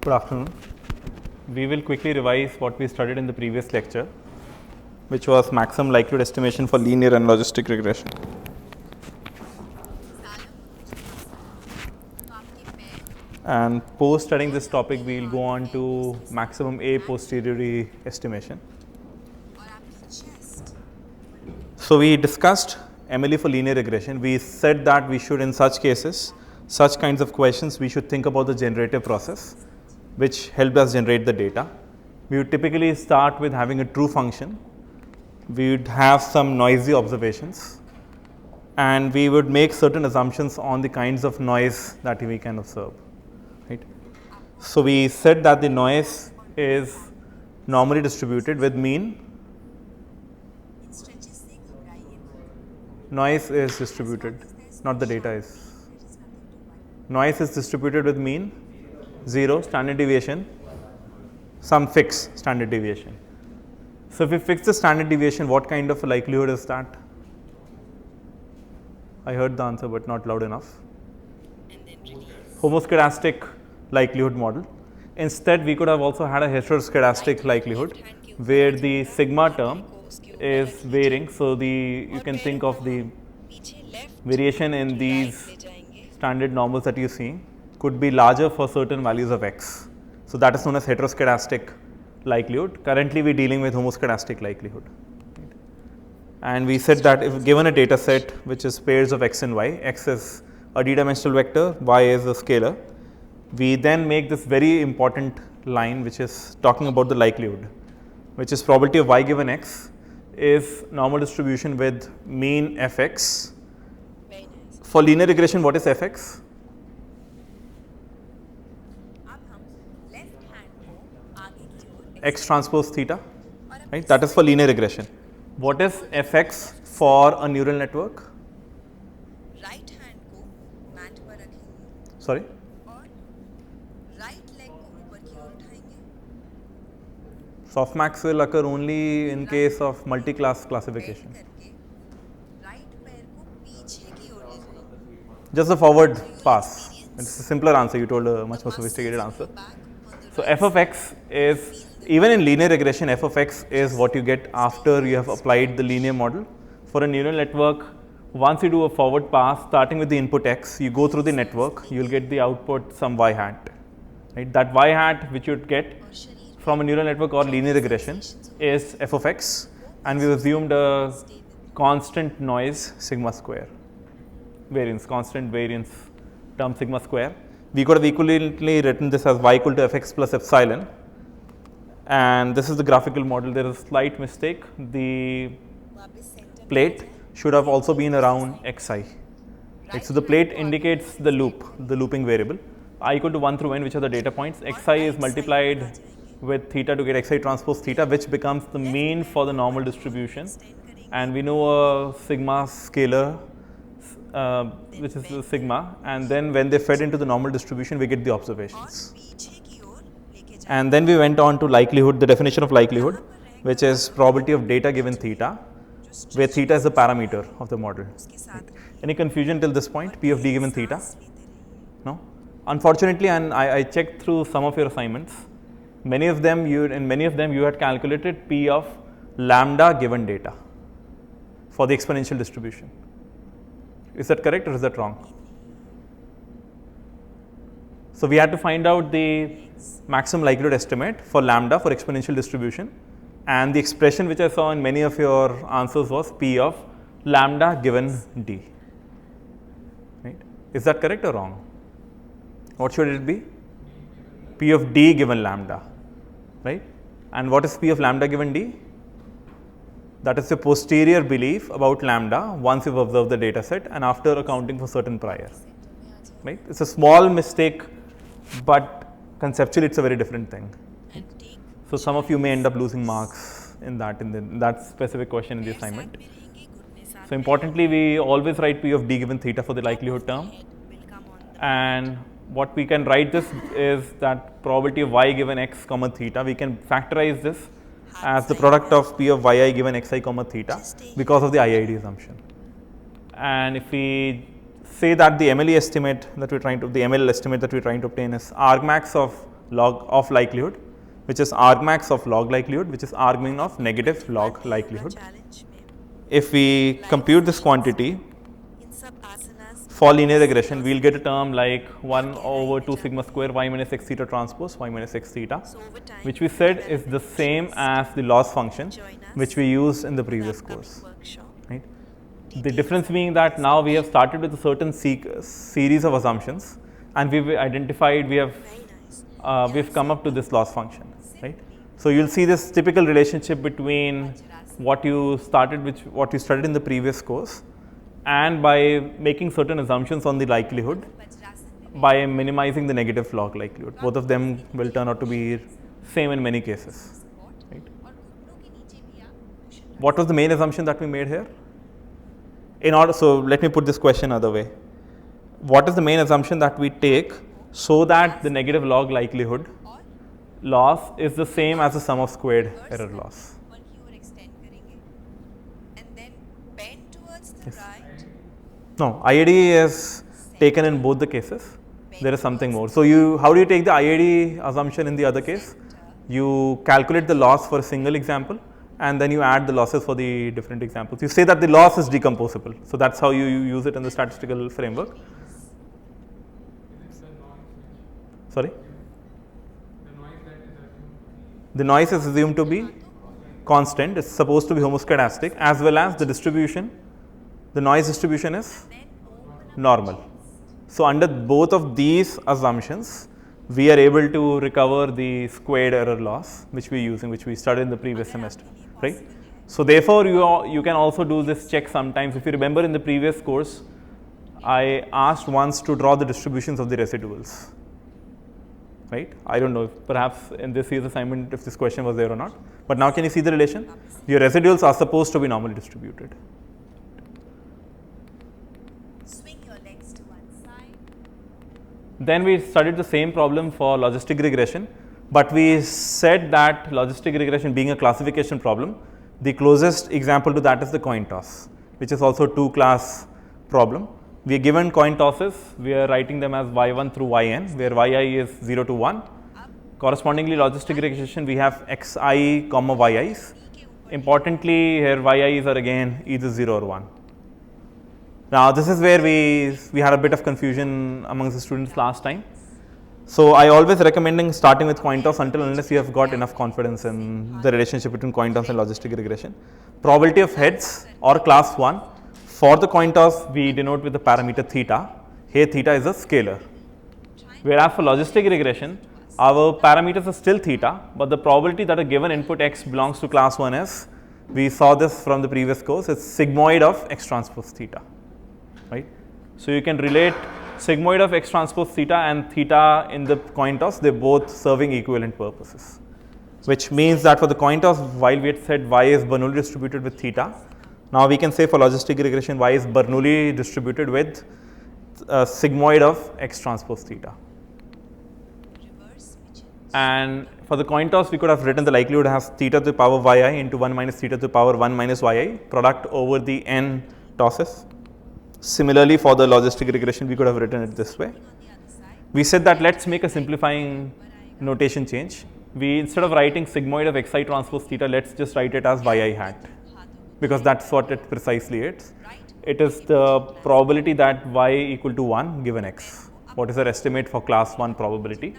Good afternoon. We will quickly revise what we studied in the previous lecture, which was maximum likelihood estimation for linear and logistic regression. And post studying this topic, we will go on to maximum a posteriori estimation. So we discussed MLE for linear regression. We said that we should, in such cases, such kinds of questions, we should think about the generative process, which helped us generate the data. We would typically start with having a true function. We would have some noisy observations, and we would make certain assumptions on the kinds of noise that we can observe. Right? So we said that the noise is normally distributed with mean. Noise is distributed, not the data is. Noise is distributed with mean, 0, standard deviation, some fixed standard deviation. So if we fix the standard deviation, what kind of a likelihood is that? I heard the answer but not loud enough. Homoscedastic likelihood model. Instead, we could have also had a heteroscedastic likelihood where the sigma term is varying. So you can think of the variation in these standard normals that you see could be larger for certain values of x. So that is known as heteroscedastic likelihood. Currently, we are dealing with homoscedastic likelihood. And we said that if given a data set which is pairs of x and y, x is a d-dimensional vector, y is a scalar, we then make this very important line which is talking about the likelihood, which is probability of y given x is normal distribution with mean fx. For linear regression, what is fx? X transpose theta, right? That is for linear regression. What is fx for a neural network? Sorry? Softmax will occur only in case of multi-class classification. Just the forward pass. It's a simpler answer. You told a much more sophisticated answer. So f of x is, even in linear regression, f of x is what you get after you have applied the linear model. For a neural network, once you do a forward pass, starting with the input x, you go through the network, you will get the output some y hat. Right? That y hat which you would get from a neural network or linear regression is f of x, and we assumed a constant noise sigma square. Variance, constant variance term sigma square. We could have equivalently written this as y equal to fx plus epsilon, and this is the graphical model. There is a slight mistake. The plate should have also been around xi. Right? So the plate indicates the loop, the looping variable. I equal to 1 through n, which are the data points. Xi is multiplied with theta to get xi transpose theta, which becomes the mean for the normal distribution, and we know a sigma scalar which is the sigma, and then when they fed into the normal distribution, we get the observations. And then we went on to likelihood, the definition of likelihood, which is probability of data given theta, where theta is the parameter of the model. Right. Any confusion till this point? P of d given theta? No? Unfortunately, and I checked through some of your assignments, in many of them you had calculated P of lambda given data for the exponential distribution. Is that correct or is that wrong? So we had to find out the maximum likelihood estimate for lambda for exponential distribution, and the expression which I saw in many of your answers was P of lambda given d. Right? Is that correct or wrong? What should it be? P of d given lambda, right? And what is P of lambda given d? That is the posterior belief about lambda once you've observed the data set and after accounting for certain prior. Right? It's a small mistake, but conceptually it's a very different thing. Right? So some of you may end up losing marks in that specific question in the assignment. So importantly, we always write P of d given theta for the likelihood term, and what we can write this is that probability of y given x comma theta, we can factorize this as the product of P of yi given xi comma theta because of the IID assumption. And if we say that the MLE estimate that we're trying to, the ML estimate that we're trying to obtain is argmax of likelihood, which is argmax of log likelihood, which is argmin of negative log likelihood. If we compute this quantity for linear regression, we'll get a term like 1 over 2 sigma square y minus x theta transpose y minus x theta, which we said is the same as the loss function which we used in the previous course. Right? The difference being that now we have started with a certain series of assumptions, and we've identified, we've come up to this loss function. Right? So you'll see this typical relationship between what you studied in the previous course, and by making certain assumptions on the likelihood, by minimizing the negative log likelihood. Both of them will turn out to be same in many cases. Right? What was the main assumption that we made here? So let me put this question another way. What is the main assumption that we take so that the negative log likelihood loss is the same as the sum of squared error loss? Yes. No, IID is taken in both the cases. There is something more. So how do you take the IID assumption in the other case? You calculate the loss for a single example, and then you add the losses for the different examples. You say that the loss is decomposable. So that's how you use it in the statistical framework. Sorry? The noise is assumed to be constant. It's supposed to be homoscedastic, as well as the distribution. The noise distribution is normal. So under both of these assumptions, we are able to recover the squared error loss, which we studied in the previous semester, right? So therefore, you can also do this check sometimes. If you remember in the previous course, I asked once to draw the distributions of the residuals, right? I don't know if perhaps in this year's assignment if this question was there or not, but now can you see the relation? Your residuals are supposed to be normally distributed. Then we studied the same problem for logistic regression, but we said that logistic regression being a classification problem, the closest example to that is the coin toss, which is also a two-class problem. We are given coin tosses, we are writing them as y1 through yn, where yi is 0 to 1. Correspondingly, logistic regression, we have xi comma yi's. Importantly, here yi's are again either 0 or 1. Now, this is where we had a bit of confusion amongst the students last time. So, I always recommending starting with coin toss unless you have got enough confidence in the relationship between coin toss and logistic regression. Probability of heads or class 1, for the coin toss we denote with the parameter theta. Here theta is a scalar. Whereas for logistic regression, our parameters are still theta, but the probability that a given input x belongs to class 1 is, we saw this from the previous course, it's sigmoid of x transpose theta. Right? So you can relate sigmoid of x transpose theta and theta in the coin toss, they are both serving equivalent purposes, which means that for the coin toss, while we had said y is Bernoulli distributed with theta, now we can say for logistic regression y is Bernoulli distributed with sigmoid of x transpose theta. And for the coin toss, we could have written the likelihood has theta to the power yi into 1 minus theta to the power 1 minus yi, product over the n tosses. Similarly, for the logistic regression, we could have written it this way. We said that let's make a simplifying notation change. We, instead of writing sigmoid of xi transpose theta, let's just write it as yi hat, because that's what it precisely is. It is the probability that y equal to 1 given x. What is our estimate for class 1 probability?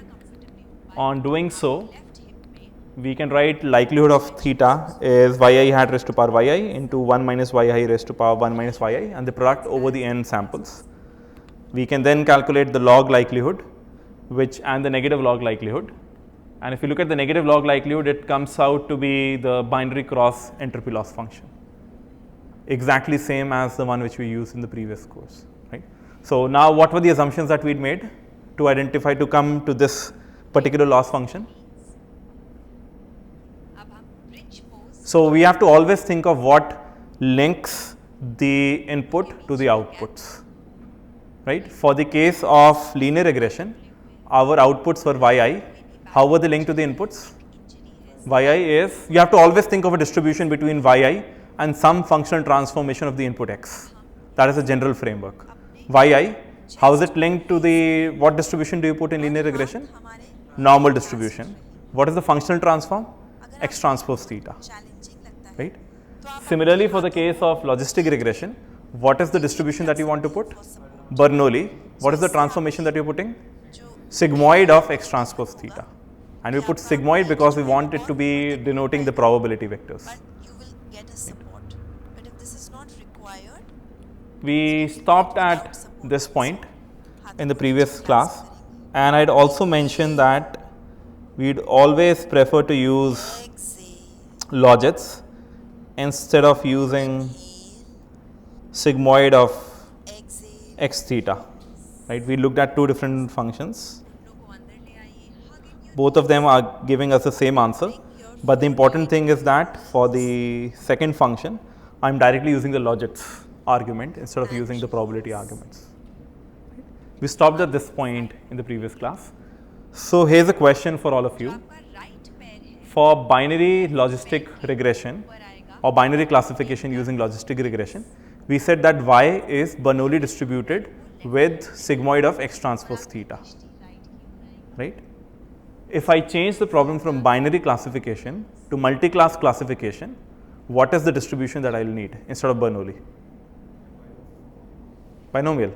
On doing so, we can write likelihood of theta is yi hat raised to power yi into 1 minus yi raised to power 1 minus yi, and the product over the n samples. We can then calculate the log likelihood and the negative log likelihood. And if you look at the negative log likelihood, it comes out to be the binary cross entropy loss function, exactly same as the one which we used in the previous course. Right? So now what were the assumptions that we had made to come to this particular loss function? So we have to always think of what links the input to the outputs, right? For the case of linear regression, our outputs were yi. How were they linked to the inputs? Yi is, you have to always think of a distribution between yi and some functional transformation of the input x. That is a general framework. Yi, how is it linked to what distribution do you put in linear regression? normal distribution. What is the functional transform? X transpose theta, right? Similarly, for the case of logistic regression, what is the distribution that you want to put? Bernoulli. What is the transformation that you're putting? Sigmoid of X transpose theta. And we put sigmoid because we want it to be denoting the probability vectors. We stopped at this point in the previous class, and I'd also mentioned that we'd always prefer to use logits instead of using sigmoid of x theta, right? We looked at two different functions. Both of them are giving us the same answer, but the important thing is that for the second function, I'm directly using the logits argument instead of using the probability arguments. We stopped at this point in the previous class. So here's a question for all of you. For binary logistic regression or binary classification using logistic regression, we said that y is Bernoulli distributed with sigmoid of X transpose theta, right? If I change the problem from binary classification to multi-class classification, what is the distribution that I will need instead of Bernoulli? Binomial,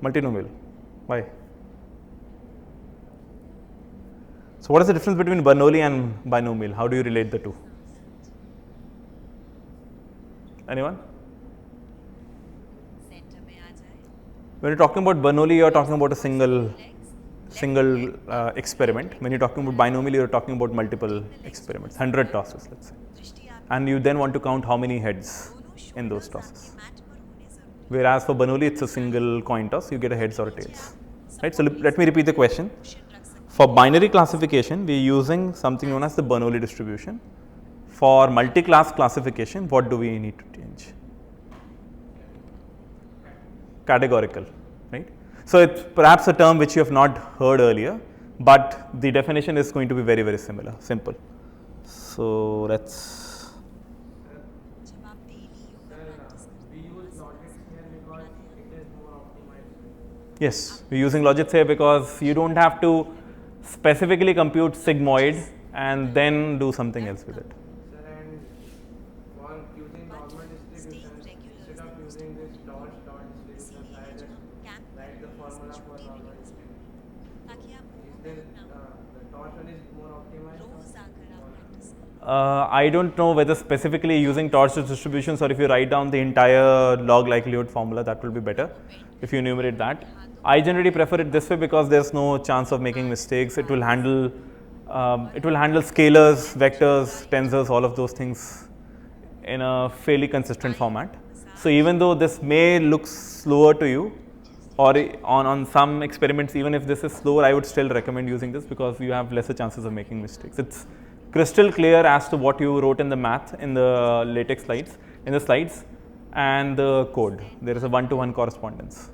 multinomial. Why? So what is the difference between Bernoulli and binomial? How do you relate the two? Anyone? When you're talking about Bernoulli, you're talking about a single experiment. When you're talking about binomial, you're talking about multiple experiments, 100 tosses, let's say. And you then want to count how many heads in those tosses. Whereas for Bernoulli, it's a single coin toss, you get a heads or a tails. Right? So let me repeat the question. For binary classification, we are using something known as the Bernoulli distribution. For multi-class classification, what do we need to change? Categorical, right? So it's perhaps a term which you have not heard earlier, but the definition is going to be very, very similar, simple. So let's. Yes, we're using logits here because you don't have to specifically compute sigmoid and then do something else with it. Sir, and for using normal distribution, instead of using this dot distribution, I just write the formula for normal distribution. Is there, the torch one is more optimized? I don't know whether specifically using torch distributions or if you write down the entire log likelihood formula, that will be better if you enumerate that. I generally prefer it this way because there's no chance of making mistakes. It will handle scalars, vectors, tensors, all of those things in a fairly consistent format. So even though this may look slower to you, or on some experiments, even if this is slower, I would still recommend using this because you have lesser chances of making mistakes. It's crystal clear as to what you wrote in the math in the LaTeX slides, and the code. There is a one-to-one correspondence.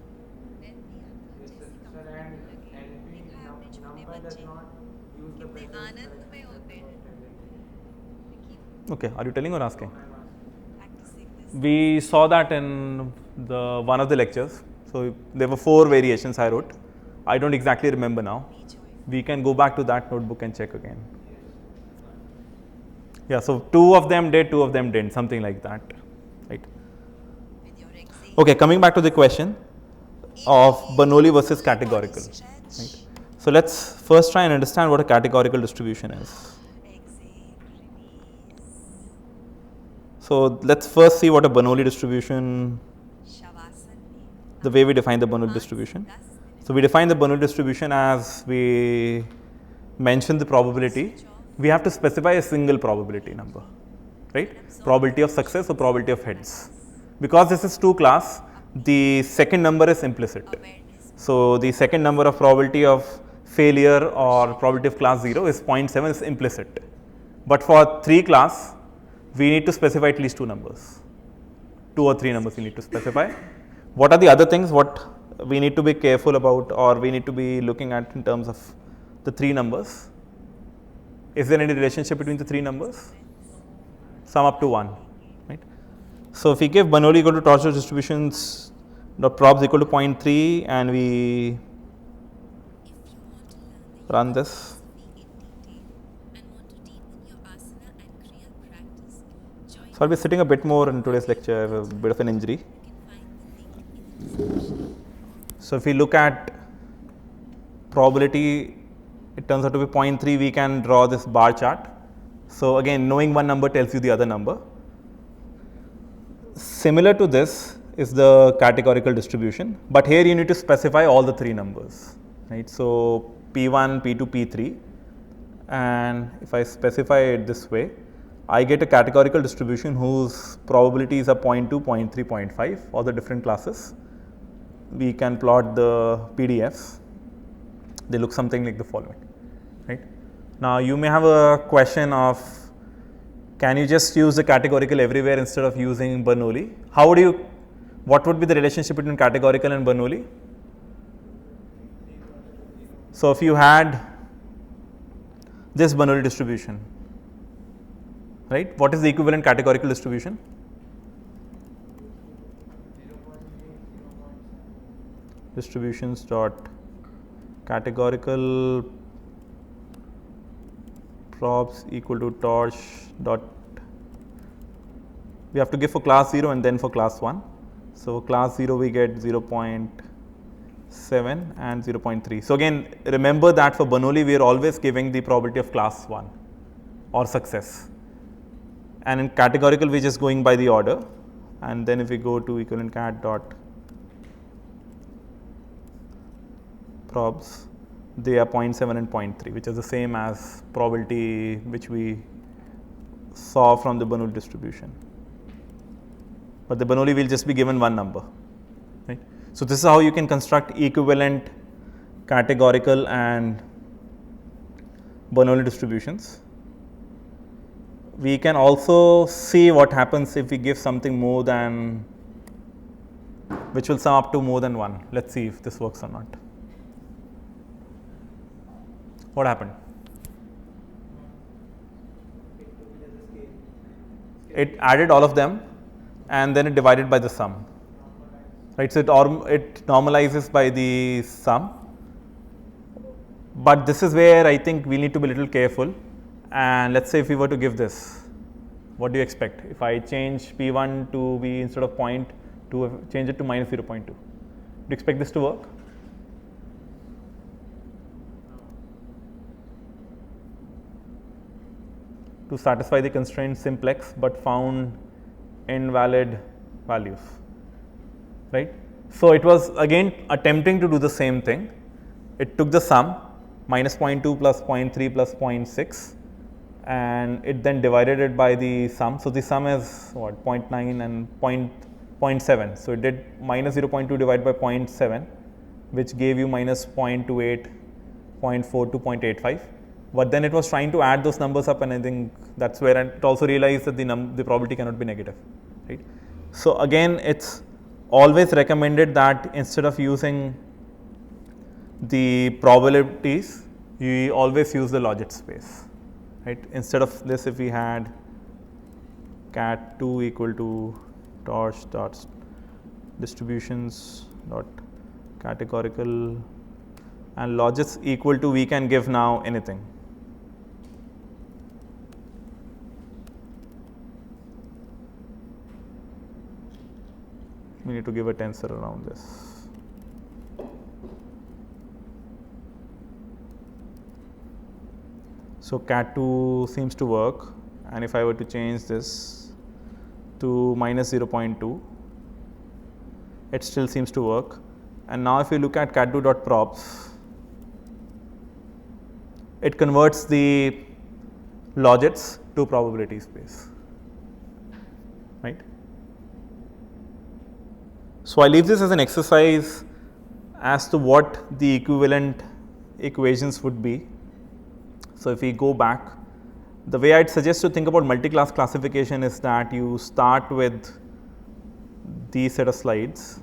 Okay, are you telling or asking? We saw that in one of the lectures. So there were 4 variations I wrote. I don't exactly remember now. We can go back to that notebook and check again. Yeah, so 2 of them did, 2 of them didn't, something like that, right? Okay, coming back to the question of Bernoulli versus categorical, right? So let's first try and understand what a categorical distribution is. So let's first see what a Bernoulli distribution, the way we define the Bernoulli distribution. So we define the Bernoulli distribution as we mention the probability. We have to specify a single probability number, right? Probability of success or probability of heads. Because this is 2 class, the second number is implicit. So the second number of probability of failure or probability of class 0 is 0.7 is implicit. But for 3 class, we need to specify at least 2 numbers. 2 or 3 numbers we need to specify. What are the other things what we need to be careful about or we need to be looking at in terms of the 3 numbers? Is there any relationship between the 3 numbers? Sum up to 1, right? So if we give Bernoulli equal to torsion distributions dot probs equal to 0.3 and we run this. So I'll be sitting a bit more in today's lecture. I have a bit of an injury. So if we look at probability, it turns out to be 0.3. We can draw this bar chart. So again, knowing one number tells you the other number. Similar to this is the categorical distribution, but here you need to specify all the three numbers, right? So P1, P2, P3, and if I specify it this way, I get a categorical distribution whose probabilities are 0.2, 0.3, 0.5, all the different classes. We can plot the PDFs. They look something like the following, right? Now you may have a question of, can you just use the categorical everywhere instead of using Bernoulli? What would be the relationship between categorical and Bernoulli? So if you had this Bernoulli distribution, right? What is the equivalent categorical distribution? Distributions dot categorical probs equal to torch dot, we have to give for class 0 and then for class 1. So class 0 we get 0.7 and 0.3. So again, remember that for Bernoulli we are always giving the probability of class 1 or success, and in categorical we are just going by the order. And then if we go to equivalent cat dot probs, they are 0.7 and 0.3, which is the same as probability which we saw from the Bernoulli distribution. But the Bernoulli will just be given one number, right? So this is how you can construct equivalent categorical and Bernoulli distributions. We can also see what happens if we give something more than, which will sum up to more than 1. Let's see if this works or not. What happened? It added all of them and then it divided by the sum, right? So it normalizes by the sum, but this is where I think we need to be a little careful. And let's say if we were to give this, what do you expect? If I change P1 to be, instead of 0.2, change it to minus 0.2, do you expect this to work? To satisfy the constraint simplex but found invalid values, right? So it was again attempting to do the same thing. It took the sum, minus 0.2 plus 0.3 plus 0.6, and it then divided it by the sum. So the sum is what, 0.9 and 0.7. So it did minus 0.2 divided by 0.7, which gave you minus 0.28, 0.42, 0.85. But then it was trying to add those numbers up, and I think that's where it also realized that the probability cannot be negative, right? So again, it's always recommended that instead of using the probabilities, you always use the logit space, right? Instead of this, if we had cat2 equal to torch dot distributions dot categorical and logits equal to, we can give now anything. We need to give a tensor around this. So cat2 seems to work, and if I were to change this to minus 0.2, it still seems to work. And now if you look at cat2.props, it converts the logits to probability space, right? So I leave this as an exercise as to what the equivalent equations would be. So if we go back, the way I'd suggest to think about multi-class classification is that you start with these set of slides,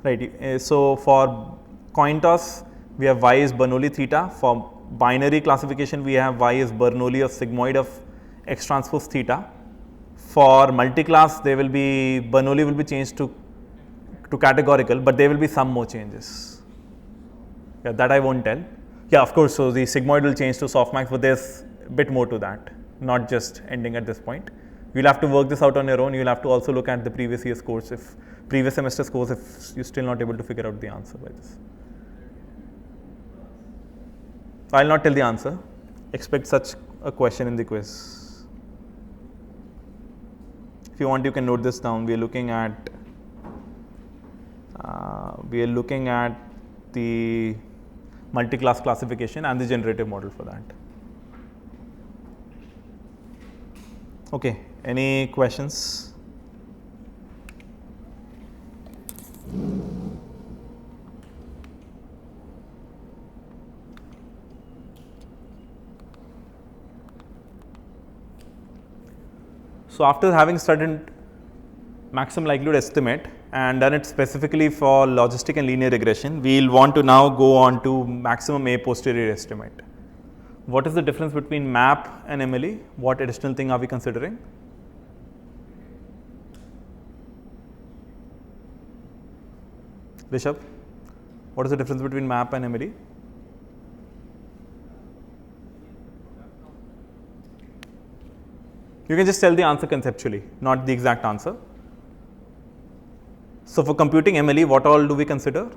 right? So for coin toss, we have y is Bernoulli theta. For binary classification, we have y is Bernoulli of sigmoid of x transpose theta. For multi-class, they will be, Bernoulli will be changed to categorical, but there will be some more changes, Yeah, that I won't tell. Yeah, of course, so the sigmoid will change to softmax, but there's a bit more to that, not just ending at this point. You'll have to work this out on your own. You'll have to also look at the previous year's course, if previous semester's course, if you're still not able to figure out the answer by this. I'll not tell the answer. Expect such a question in the quiz. If you want, you can note this down. We are looking at the multi-class classification and the generative model for that. Okay, any questions? So after having studied maximum likelihood estimate and done it specifically for logistic and linear regression, we will want to now go on to maximum a posteriori estimate. What is the difference between MAP and MLE? What additional thing are we considering? Rishabh, what is the difference between MAP and MLE? You can just tell the answer conceptually, not the exact answer. So for computing MLE, what all do we consider?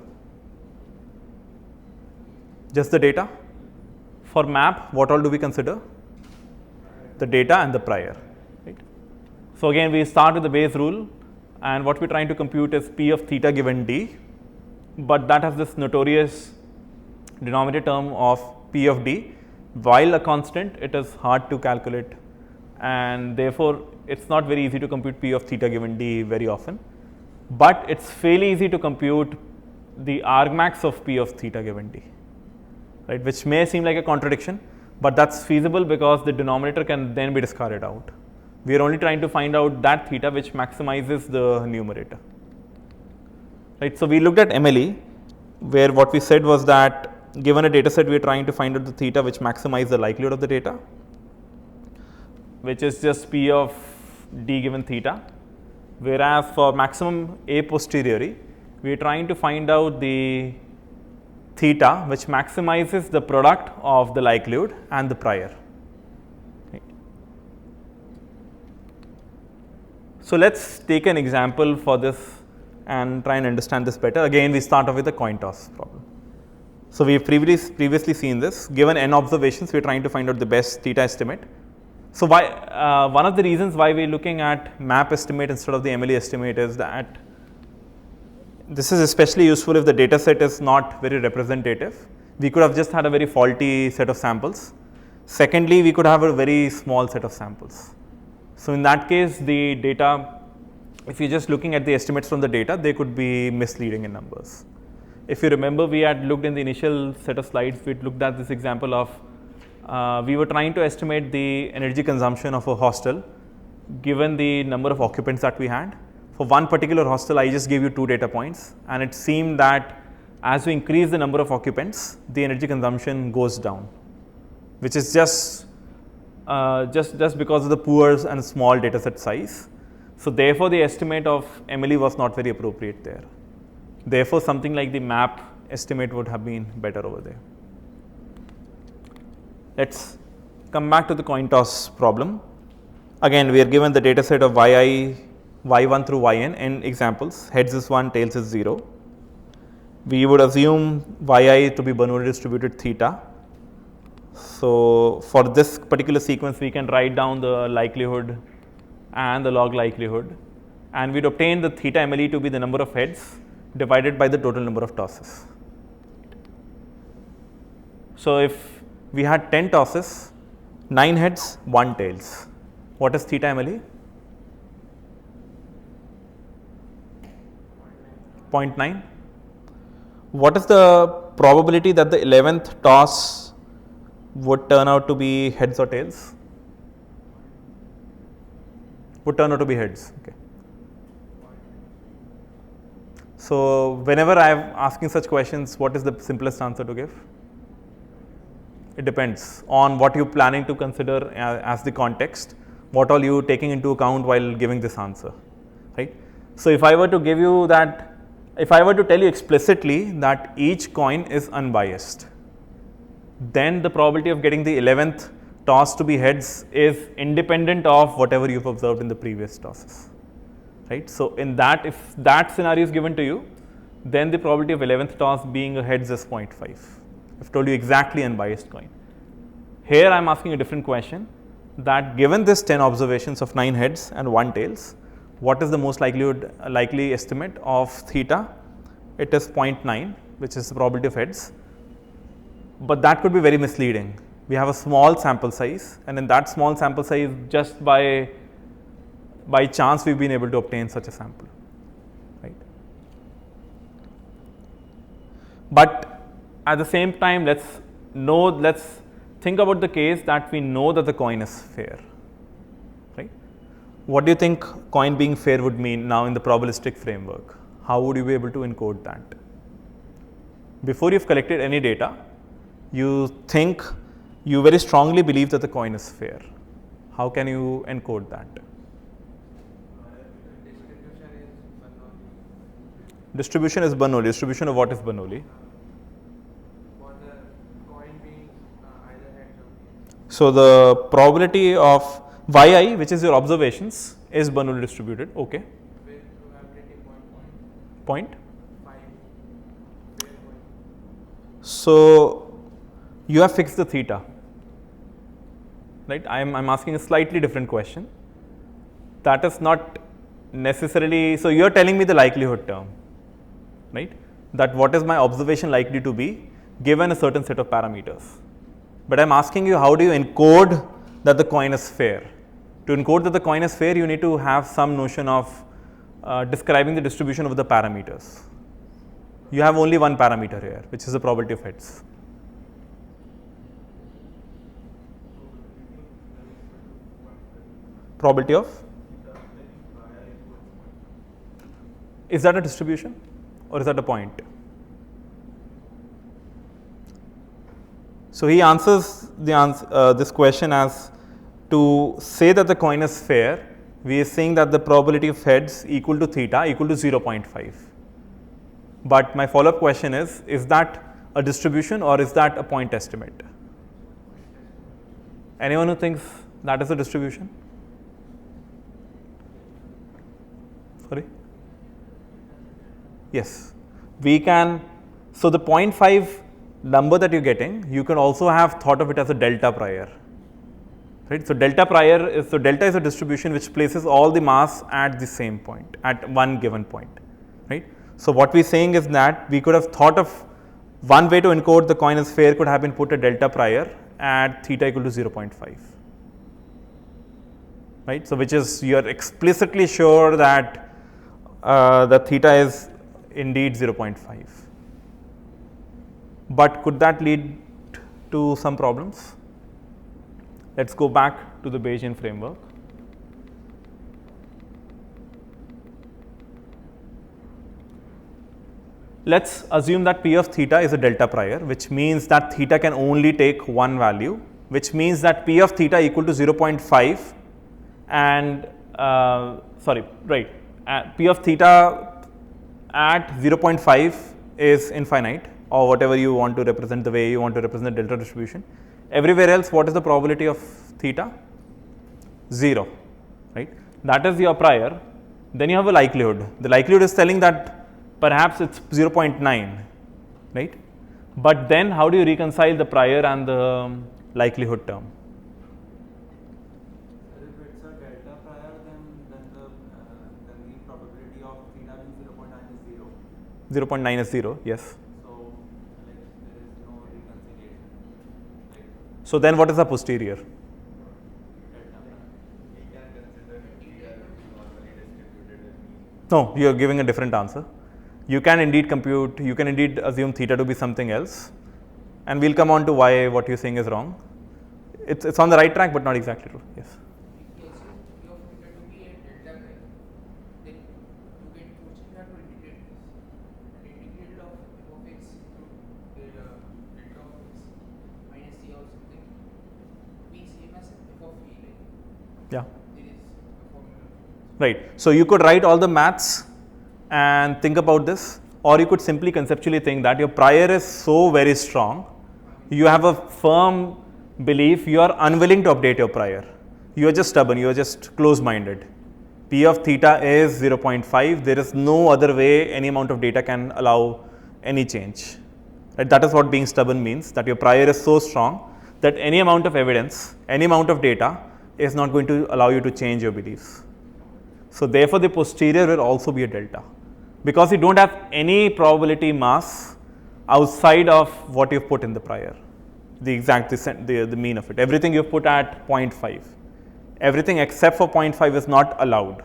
Just the data. For MAP, what all do we consider? The data and the prior. Right? So again, we start with the base rule, and what we're trying to compute is P of theta given D, but that has this notorious denominator term of P of D. While a constant, it is hard to calculate, and therefore it's not very easy to compute P of theta given D very often. But it's fairly easy to compute the argmax of P of theta given D, right, which may seem like a contradiction, but that's feasible because the denominator can then be discarded out. We are only trying to find out that theta which maximizes the numerator. Right, so we looked at MLE, where what we said was that given a data set, we are trying to find out the theta which maximizes the likelihood of the data, which is just P of D given theta. Whereas for maximum a posteriori, we are trying to find out the theta which maximizes the product of the likelihood and the prior. Right. So let's take an example for this and try and understand this better. Again, we start off with a coin toss problem. So we've previously seen this. Given n observations, we're trying to find out the best theta estimate. So why one of the reasons why we're looking at MAP estimate instead of the MLE estimate is that this is especially useful if the data set is not very representative. We could have just had a very faulty set of samples. Secondly, we could have a very small set of samples. So in that case, the data, if you're just looking at the estimates from the data, they could be misleading in numbers. If you remember, we had looked in the initial set of slides, we looked at this example of we were trying to estimate the energy consumption of a hostel given the number of occupants that we had. For one particular hostel, I just gave you 2 data points, and it seemed that as we increase the number of occupants, the energy consumption goes down, which is just because of the poor and small data set size. So therefore, the estimate of MLE was not very appropriate there. Therefore, something like the MAP estimate would have been better over there. Let's come back to the coin toss problem. Again, we are given the data set of y1 through yn, n examples, heads is 1, tails is 0. We would assume yi to be Bernoulli distributed theta. So for this particular sequence, we can write down the likelihood and the log likelihood, and we'd obtain the theta MLE to be the number of heads divided by the total number of tosses. So if we had 10 tosses, 9 heads, 1 tails. What is theta MLE? 0.9. What is the probability that the 11th toss would turn out to be heads or tails? Would turn out to be heads. Okay. So whenever I am asking such questions, what is the simplest answer to give? It depends on what you're planning to consider as the context, what all you taking into account while giving this answer, right? So if I were to give you that if I were to tell you explicitly that each coin is unbiased, then the probability of getting the 11th toss to be heads is independent of whatever you've observed in the previous tosses, right? So in that, if that scenario is given to you, then the probability of 11th toss being a heads is 0.5. I've told you exactly unbiased coin. Here I am asking a different question, that given this 10 observations of 9 heads and 1 tails, what is the most likely estimate of theta? It is 0.9, which is the probability of heads. But that could be very misleading. We have a small sample size, and in that small sample size, just by chance, we've been able to obtain such a sample, right? But at the same time, let's think about the case that we know that the coin is fair, right? What do you think coin being fair would mean now in the probabilistic framework? How would you be able to encode that? Before you've collected any data, you very strongly believe that the coin is fair. How can you encode that? Distribution is Bernoulli. Distribution of what is Bernoulli? For the coin being either heads or tails. So the probability of yi, which is your observations, is Bernoulli distributed. Okay. With probability Point. 5. Fair coin. So you have fixed the theta, right? I'm asking a slightly different question. That is not necessarily, so you're telling me the likelihood term, right? That what is my observation likely to be given a certain set of parameters. But I'm asking you, how do you encode that the coin is fair? To encode that the coin is fair, you need to have some notion of describing the distribution of the parameters. You have only one parameter here, which is the probability of heads. Probability of? Is that a distribution or is that a point? So he answers this question as, to say that the coin is fair, we are saying that the probability of heads equal to theta equal to 0.5. But my follow-up question is that a distribution or is that a point estimate? Anyone who thinks that is a distribution? Sorry? Yes. We can, so the 0.5 number that you're getting, you can also have thought of it as a delta prior. Right? So delta is a distribution which places all the mass at the same point, at one given point. Right? So what we're saying is that we could have thought of one way to encode the coin as fair could have been put a delta prior at theta equal to 0.5. Right? So which is, you are explicitly sure that the theta is indeed 0.5. But could that lead to some problems? Let's go back to the Bayesian framework. Let's assume that P of theta is a delta prior, which means that theta can only take one value, which means that P of theta equal to 0.5 and P of theta at 0.5 is infinite, or whatever you want to represent, the way you want to represent the delta distribution. Everywhere else, what is the probability of theta? 0, right? That is your prior. Then you have a likelihood. The likelihood is telling that perhaps it's 0.9, right? But then how do you reconcile the prior and the likelihood term? If it's a delta prior, then the probability of theta being 0.9 is 0. 0.9 is 0, yes. So like there is no reconciliation. Like So then what is the posterior? delta prior. No, you are giving a different answer. You can indeed compute, you can indeed assume theta to be something else, and we'll come on to why what you're saying is wrong. It's on the right track, but not exactly true. Yes. If you assume P of theta to be a delta prior, then to get fortune you have to integrate this. And integral of f of x into delta of x minus c or something would be same as f of v, like Yeah. there is a formula. Right. So you could write all the maths and think about this. or you could simply conceptually think that your prior is so very strong, you have a firm belief, you are unwilling to update your prior. You are just stubborn, you are just close-minded. P of theta is 0.5, there is no other way any amount of data can allow any change. Right? That is what being stubborn means, that your prior is so strong that any amount of evidence, any amount of data is not going to allow you to change your beliefs. So therefore, the posterior will also be a delta, because you don't have any probability mass outside of what you've put in the prior, the exact the mean of it. Everything you've put at 0.5. Everything except for 0.5 is not allowed,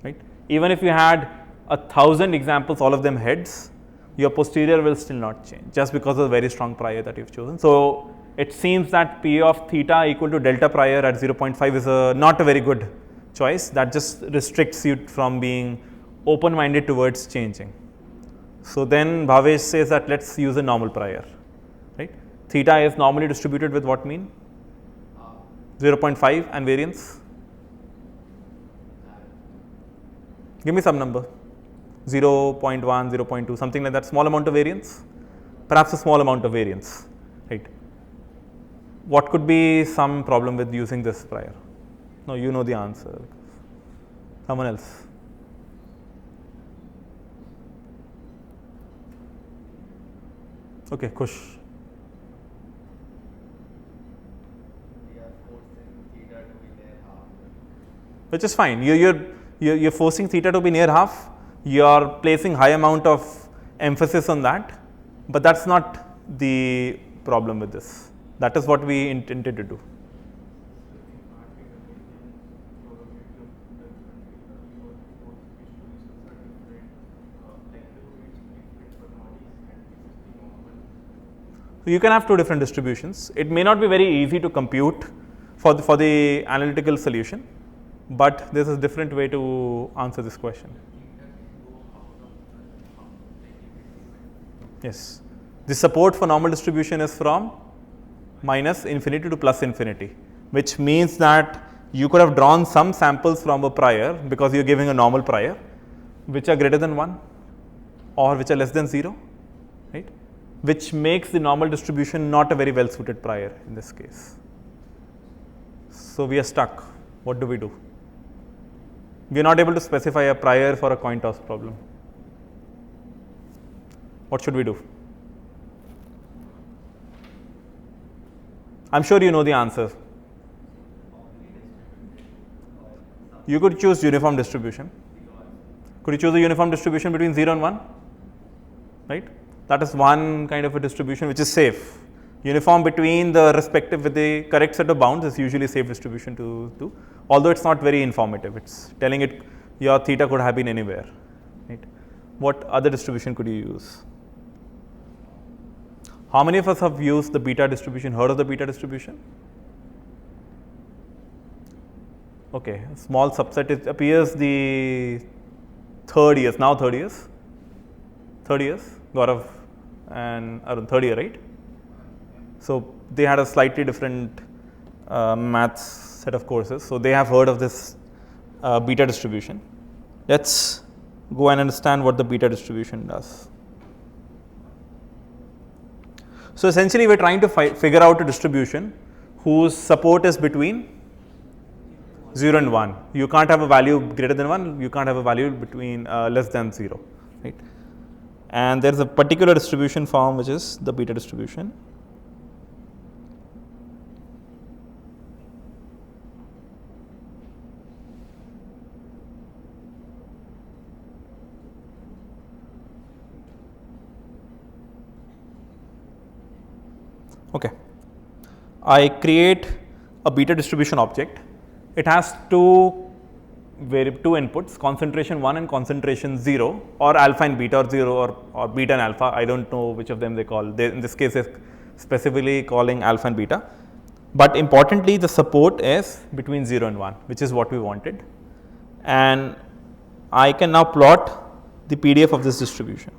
right? Even if you had 1,000 examples, all of them heads, your posterior will still not change just because of the very strong prior that you've chosen. So it seems that P of theta equal to delta prior at 0.5 is not a very good choice. That just restricts you from being open-minded towards changing. So then Bhavesh says that let's use a normal prior, right? Theta is normally distributed with what mean? 0.5 and variance? Give me some number. 0.1, 0.2, something like that, small amount of variance? Perhaps a small amount of variance, right? What could be some problem with using this prior? No, you know the answer. Someone else? Okay, Kush. Which is fine. You're forcing theta to be near half. You're placing high amount of emphasis on that, but that's not the problem with this. That is what we intended to do. So you can have two different distributions. It may not be very easy to compute for the analytical solution, but there's a different way to answer this question. Yes, the support for normal distribution is from minus infinity to plus infinity, which means that you could have drawn some samples from a prior, because you're giving a normal prior, which are greater than 1 or which are less than 0, right? Which makes the normal distribution not a very well suited prior in this case. So we are stuck. What do we do? We are not able to specify a prior for a coin toss problem. What should we do? I'm sure you know the answer. You could choose uniform distribution. Could you choose a uniform distribution between 0 and 1? Right? That is one kind of a distribution which is safe. Uniform between the respective with the correct set of bounds is usually safe distribution to do, although it's not very informative. It's telling it your theta could have been anywhere. Right? What other distribution could you use? How many of us have used the beta distribution, heard of the beta distribution? Okay, a small subset, it appears the third years, Gaurav and Arun, third year, right? So they had a slightly different maths set of courses, so they have heard of this beta distribution. Let's go and understand what the beta distribution does. So essentially we're trying to figure out a distribution whose support is between 0 and 1. You can't have a value greater than 1, you can't have a value between less than 0, right? And there is a particular distribution form which is the beta distribution. Okay, I create a beta distribution object. It has two inputs, concentration 1 and concentration 0, or alpha and beta, or 0 or beta and alpha. I don't know which of them they call. In this case, they're specifically calling alpha and beta. But importantly, the support is between 0 and 1, which is what we wanted. And I can now plot the PDF of this distribution.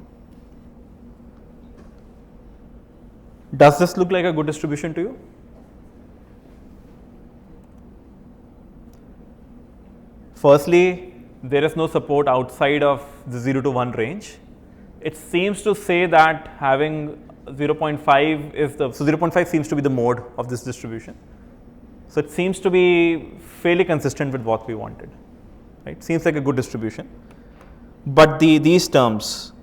Does this look like a good distribution to you? Firstly, there is no support outside of the 0 to 1 range. it seems to say that having 0.5 is the, so 0.5 seems to be the mode of this distribution. So it seems to be fairly consistent with what we wanted, right? Seems like a good distribution. But these terms,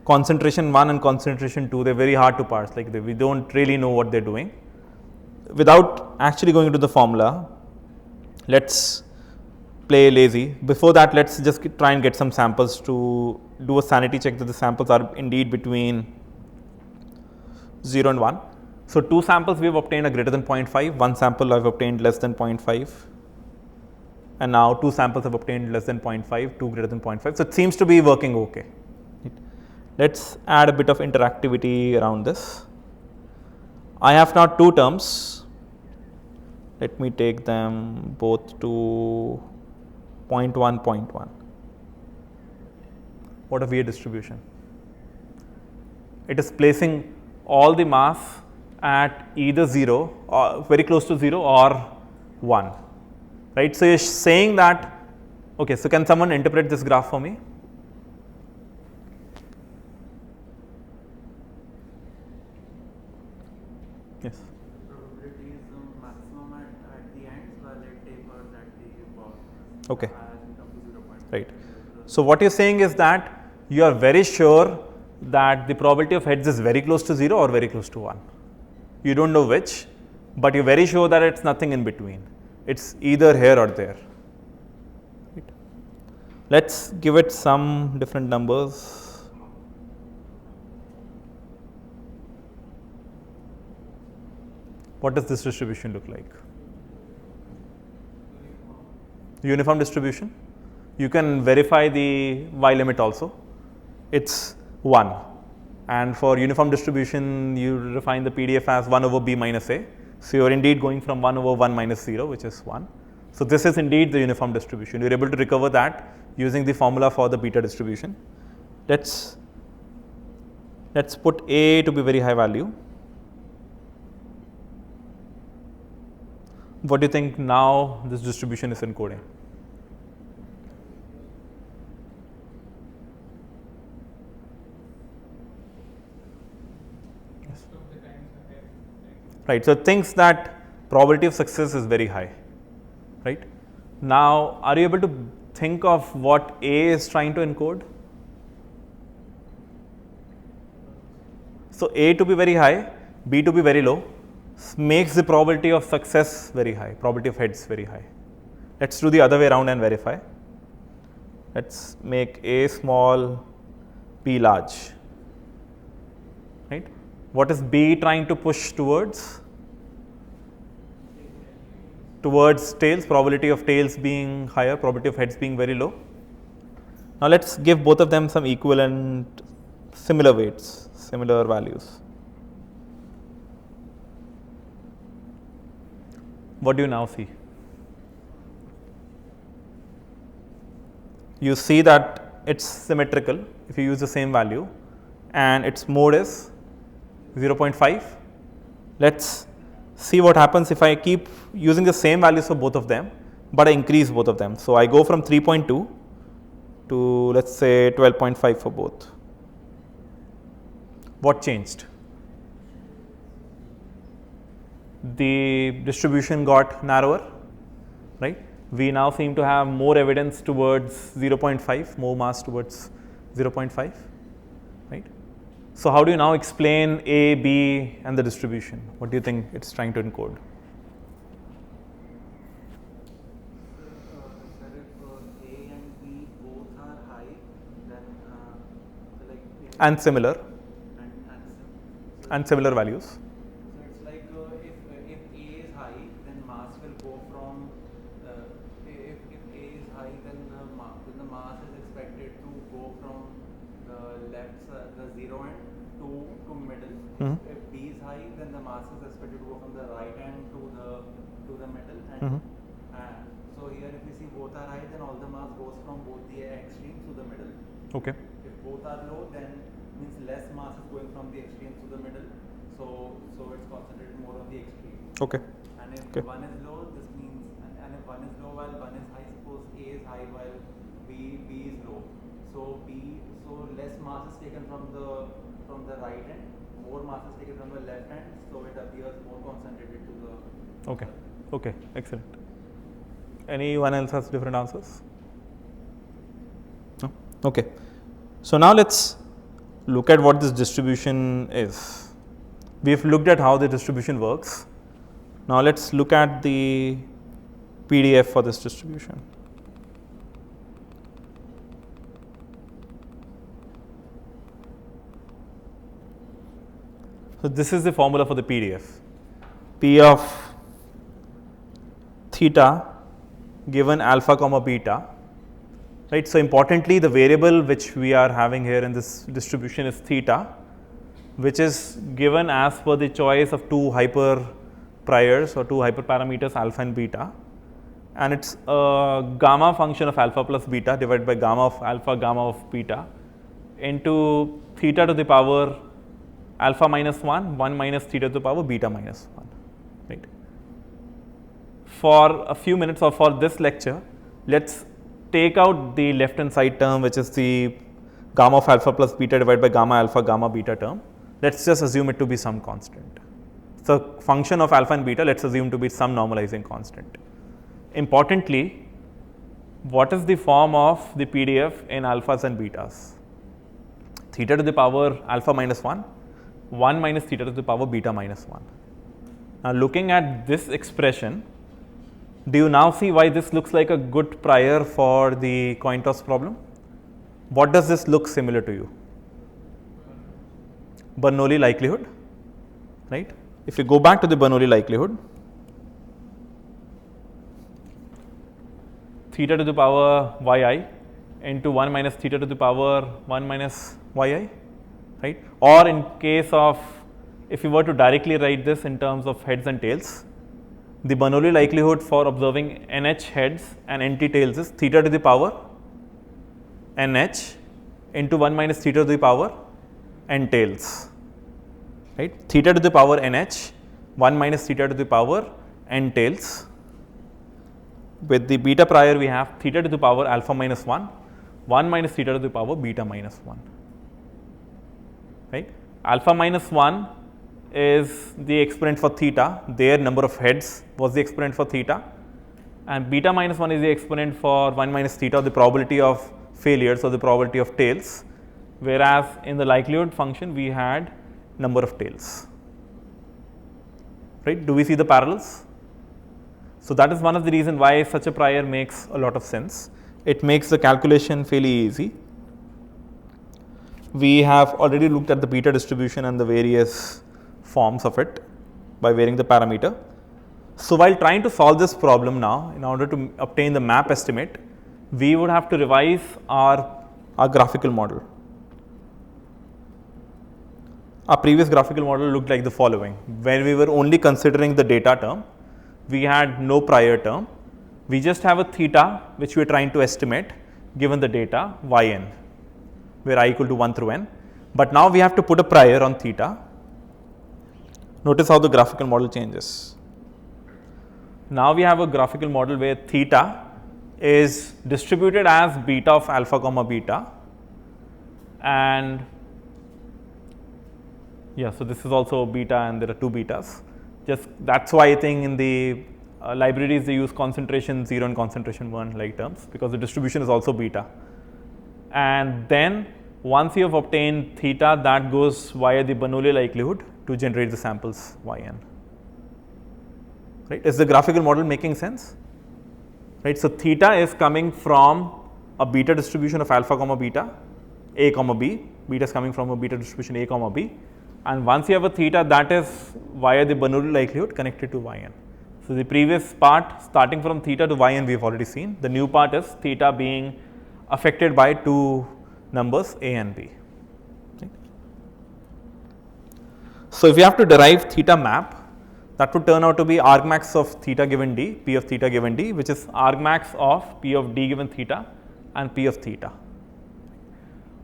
concentration 1 and concentration 2, they're very hard to parse, like we don't really know what they're doing. Without actually going into the formula, let's play lazy. Before that, let's just try and get some samples to do a sanity check that the samples are indeed between 0 and 1. So 2 samples we have obtained are greater than 0.5, 1 sample I have obtained less than 0.5, and now 2 samples have obtained less than 0.5, 2 greater than 0.5. So it seems to be working okay. Let's add a bit of interactivity around this. I have now 2 terms. Let me take them both to 0.1, 0.1. What a weird distribution. It is placing all the mass at either 0 or very close to 0 or 1, right? So you're saying that, okay, so can someone interpret this graph for me? Yes. Probability is maximum at the ends while it tapers at the bottom. Okay. As in terms of 0.5. Right. So what you're saying is that you are very sure that the probability of heads is very close to 0 or very close to 1. You don't know which, but you're very sure that it's nothing in between. It's either here or there. Right. Let's give it some different numbers. What does this distribution look like? Uniform distribution. You can verify the y limit also. It's 1. And for uniform distribution, you define the PDF as 1 over b minus a. So you are indeed going from 1 over 1 minus 0, which is 1. So this is indeed the uniform distribution. You are able to recover that using the formula for the beta distribution. Let's put a to be very high value. What do you think now this distribution is encoding? Right, so it thinks that probability of success is very high, right? Now, are you able to think of what A is trying to encode? So A to be very high, B to be very low, makes the probability of success very high, probability of heads very high. Let's do the other way around and verify. Let's make A small, B large, right? What is B trying to push towards? Towards tails, probability of tails being higher, probability of heads being very low. Now let's give both of them some equivalent, similar weights, similar values. What do you now see? You see that it's symmetrical if you use the same value, and its mode is 0.5. Let's see what happens if I keep using the same values for both of them, but I increase both of them. So I go from 3.2 to, let's say, 12.5 for both. What changed? The distribution got narrower, right? We now seem to have more evidence towards 0.5, more mass towards 0.5, right? So how do you now explain A, B and the distribution? What do you think it's trying to encode? Sir, if A and B both are high, then like And similar, and similar values. so it's like if A is high, then mass will go from if A is high, then the mass is expected to go from the left the 0 end to middle. Mhm. If B is high, then the mass is expected to go from the right end to the middle. And Mhm. so here, if we see both are high, then all the mass goes from both the extremes to the middle. Okay. If both are low, then means less mass is going from the extremes to the middle. So it's concentrated more on the extreme. Okay. And if Okay. one is low, this means and if one is low while one is high, suppose A is high while B is low. So so less mass is taken from the right end, more mass is taken from the left end, so it appears more concentrated to the. Okay. Okay. Excellent. Anyone else has different answers? No? Okay. So now let's look at what this distribution is. We've looked at how the distribution works. Now let's look at the PDF for this distribution. So this is the formula for the PDF. P of theta given alpha comma beta, right. So importantly, the variable which we are having here in this distribution is theta, which is given as per the choice of two hyper priors or two hyperparameters alpha and beta, and it's a gamma function of alpha plus beta divided by gamma of alpha gamma of beta into theta to the power alpha minus 1 minus theta to the power beta minus 1, right. For a few minutes or for this lecture, let's take out the left hand side term, which is the gamma of alpha plus beta divided by gamma alpha gamma beta term. Let's just assume it to be some constant. So function of alpha and beta, let's assume to be some normalizing constant. Importantly, what is the form of the PDF in alphas and betas? Theta to the power alpha minus 1 minus theta to the power beta minus 1. Now looking at this expression, do you now see why this looks like a good prior for the coin toss problem? What does this look similar to you? Bernoulli likelihood, right? If you go back to the Bernoulli likelihood, theta to the power yi into 1 minus theta to the power 1 minus yi, right? Or in case of, if you were to directly write this in terms of heads and tails, the Bernoulli likelihood for observing NH heads and NT tails is theta to the power NH into 1 minus theta to the power N tails, right? Theta to the power NH, 1 minus theta to the power N tails. With the beta prior, we have theta to the power alpha minus 1 minus theta to the power beta minus 1, right? Alpha minus 1 is the exponent for theta, their number of heads was the exponent for theta, and beta minus 1 is the exponent for 1 minus theta, the probability of failures or the probability of tails, whereas in the likelihood function we had number of tails, right. Do we see the parallels? So that is one of the reasons why such a prior makes a lot of sense. It makes the calculation fairly easy. We have already looked at the beta distribution and the various forms of it by varying the parameter. So while trying to solve this problem now, in order to obtain the map estimate, we would have to revise our graphical model. Our previous graphical model looked like the following. When we were only considering the data term, we had no prior term. We just have a theta which we are trying to estimate given the data yn, where I equal to 1 through n. But now we have to put a prior on theta. Notice how the graphical model changes. Now we have a graphical model where theta is distributed as beta of alpha comma beta, and yeah, so this is also beta and there are two betas. Just that's why I think in the libraries they use concentration 0 and concentration 1 like terms, because the distribution is also beta. And then once you have obtained theta, that goes via the Bernoulli likelihood to generate the samples yn. Right? Is the graphical model making sense? Right? So theta is coming from a beta distribution of alpha comma beta, a comma b. Beta is coming from a beta distribution a comma b. And once you have a theta, that is via the Bernoulli likelihood connected to yn. So the previous part starting from theta to yn we have already seen. The new part is theta being affected by two numbers a and b. Right? So if you have to derive theta map, that would turn out to be argmax of theta given d, p of theta given d, which is argmax of p of d given theta and p of theta.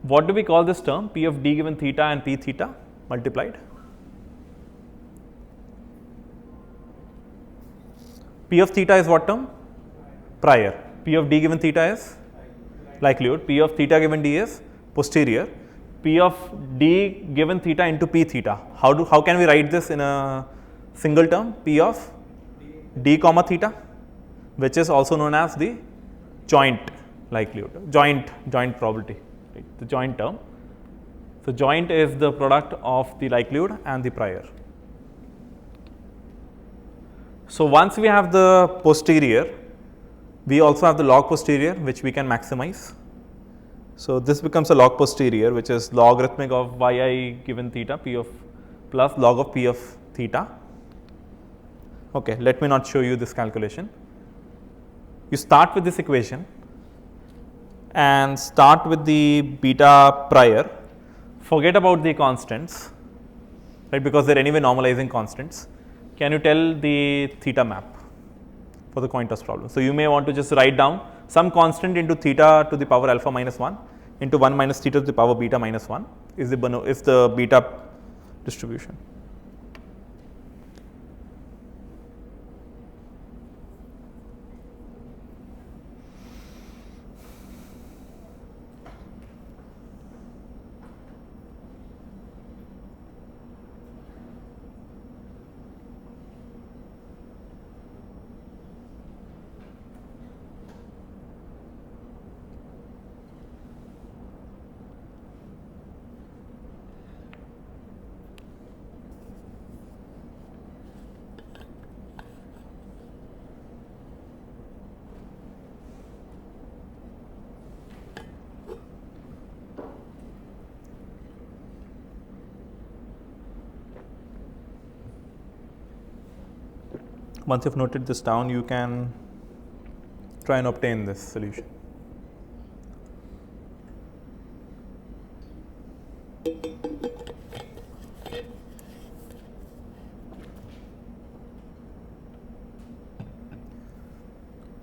What do we call this term, p of d given theta and p theta multiplied? P of theta is what term? Prior. P of d given theta is likelihood. P of theta given d is posterior, P of D given theta into P theta. How can we write this in a single term? P of D comma theta, which is also known as the joint likelihood, joint probability, right? The joint term. So joint is the product of the likelihood and the prior. So once we have the posterior, we also have the log posterior, which we can maximize. So this becomes a log posterior, which is logarithmic of yi given theta P of plus log of P of theta. Okay, let me not show you this calculation. You start with this equation and start with the beta prior. Forget about the constants, right, because they are anyway normalizing constants. Can you tell the theta map for the coin toss problem? So you may want to just write down some constant into theta to the power alpha minus 1 into 1 minus theta to the power beta minus 1 is the beta distribution. Once you've noted this down, you can try and obtain this solution.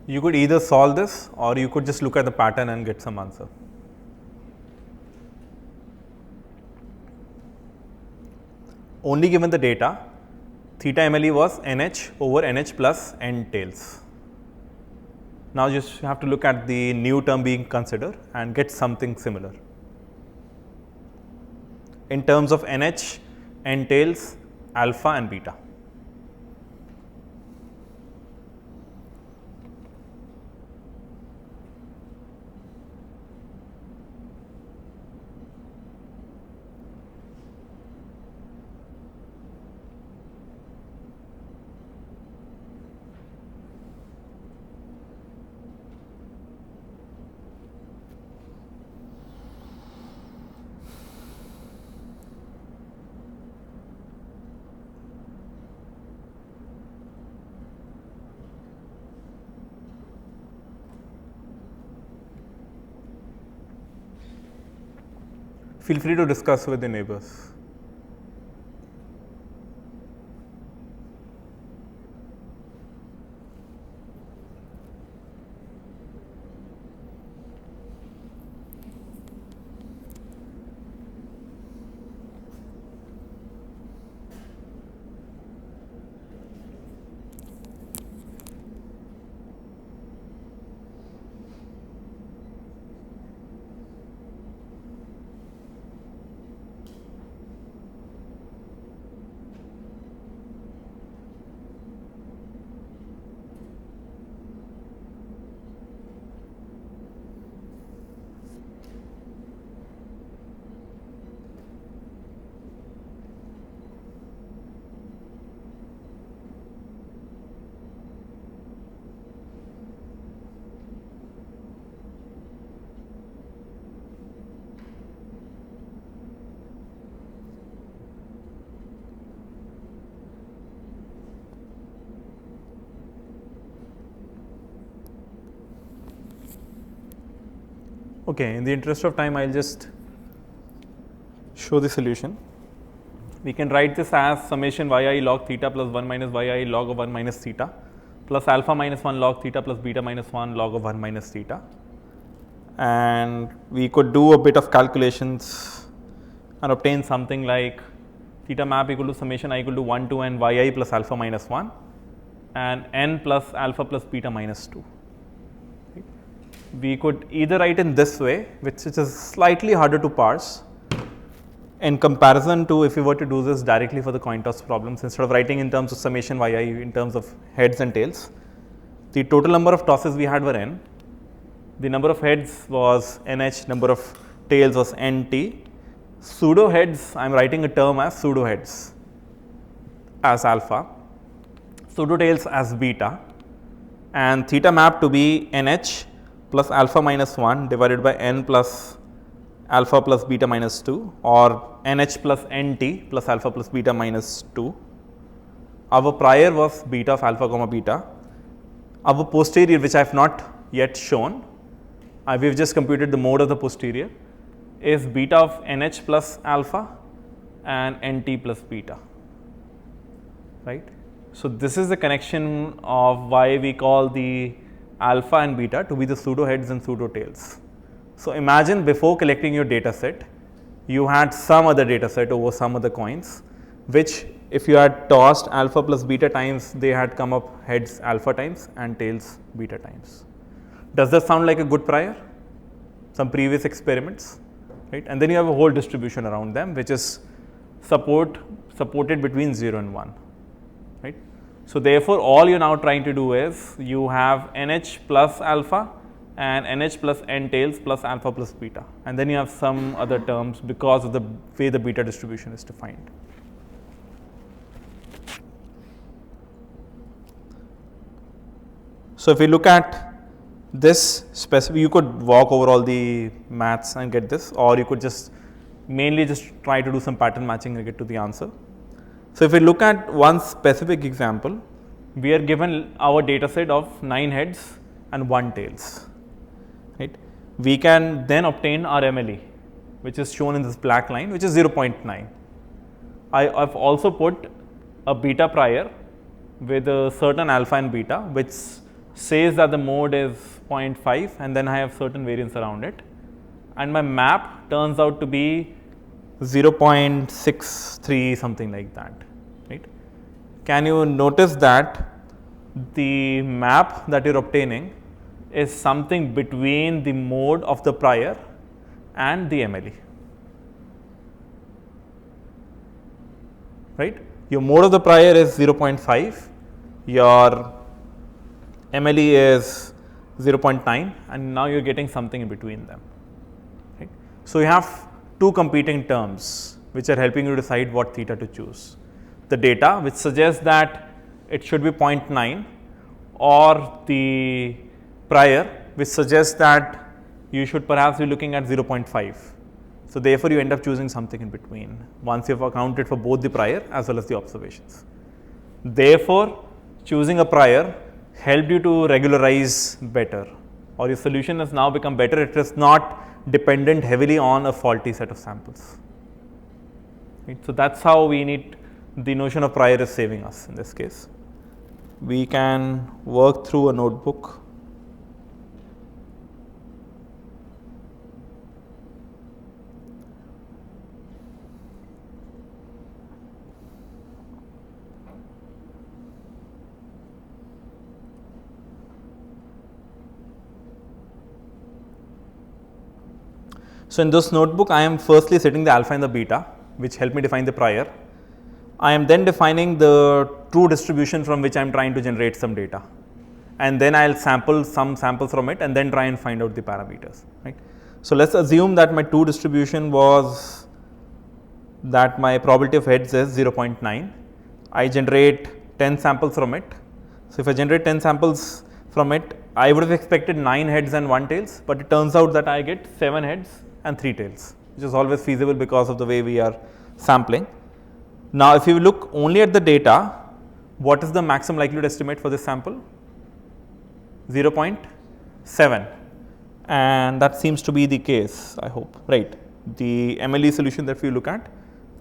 You could either solve this or you could just look at the pattern and get some answer. Only given the data, theta MLE was NH over NH plus N tails. Now you just have to look at the new term being considered and get something similar. In terms of NH, N tails, alpha and beta. Feel free to discuss with the neighbors. Okay, in the interest of time, I'll just show the solution. We can write this as summation yi log theta plus 1 minus yi log of 1 minus theta plus alpha minus 1 log theta plus beta minus 1 log of 1 minus theta. And we could do a bit of calculations and obtain something like theta map equal to summation I equal to 1 to n yi plus alpha minus 1 and n plus alpha plus beta minus 2. we could either write in this way, which is slightly harder to parse in comparison to if we were to do this directly for the coin toss problems. Instead of writing in terms of summation yi in terms of heads and tails, the total number of tosses we had were n, the number of heads was nh, number of tails was nt. Pseudo heads, I am writing a term as pseudo heads as alpha, pseudo tails as beta, and theta map to be nh plus alpha minus 1 divided by n plus alpha plus beta minus 2, or nh plus nt plus alpha plus beta minus 2. Our prior was beta of alpha comma beta. Our posterior, which I have not yet shown, we have just computed the mode of the posterior, is beta of nh plus alpha and nt plus beta, right. So, this is the connection of why we call the alpha and beta to be the pseudo heads and pseudo tails. So, imagine before collecting your data set, you had some other data set over some other coins, which if you had tossed alpha plus beta times, they had come up heads alpha times and tails beta times. Does that sound like a good prior? Some previous experiments, right? And then you have a whole distribution around them, which is supported between 0 and 1, right. So, therefore, all you are now trying to do is you have nh plus alpha and nh plus n tails plus alpha plus beta, and then you have some other terms because of the way the beta distribution is defined. So, if we look at this specific, you could walk over all the maths and get this, or you could just mainly just try to do some pattern matching and get to the answer. So, if we look at one specific example, we are given our data set of 9 heads and 1 tails, right. We can then obtain our MLE, which is shown in this black line, which is 0.9. I have also put a beta prior with a certain alpha and beta, which says that the mode is 0.5, and then I have certain variance around it, and my map turns out to be 0.63, something like that, right. Can you notice that the map that you are obtaining is something between the mode of the prior and the MLE, right. Your mode of the prior is 0.5, your MLE is 0.9, and now you are getting something in between them, right. So, you have two competing terms which are helping you decide what theta to choose. The data, which suggests that it should be 0.9, or the prior, which suggests that you should perhaps be looking at 0.5. So, therefore, you end up choosing something in between once you have accounted for both the prior as well as the observations. Therefore, choosing a prior helped you to regularize better, or your solution has now become better. It is not dependent heavily on a faulty set of samples, right. So, that is how we need the notion of prior is saving us in this case. We can work through a notebook. So, in this notebook, I am firstly setting the alpha and the beta, which help me define the prior. I am then defining the true distribution from which I am trying to generate some data, and then I will sample some samples from it and then try and find out the parameters, right. So, let us assume that my true distribution was that my probability of heads is 0.9. I generate 10 samples from it. So, if I generate 10 samples from it, I would have expected 9 heads and 1 tails, but it turns out that I get 7 heads and 3 tails, which is always feasible because of the way we are sampling. Now, if you look only at the data, what is the maximum likelihood estimate for this sample? 0.7, and that seems to be the case, I hope, right. The MLE solution that we look at,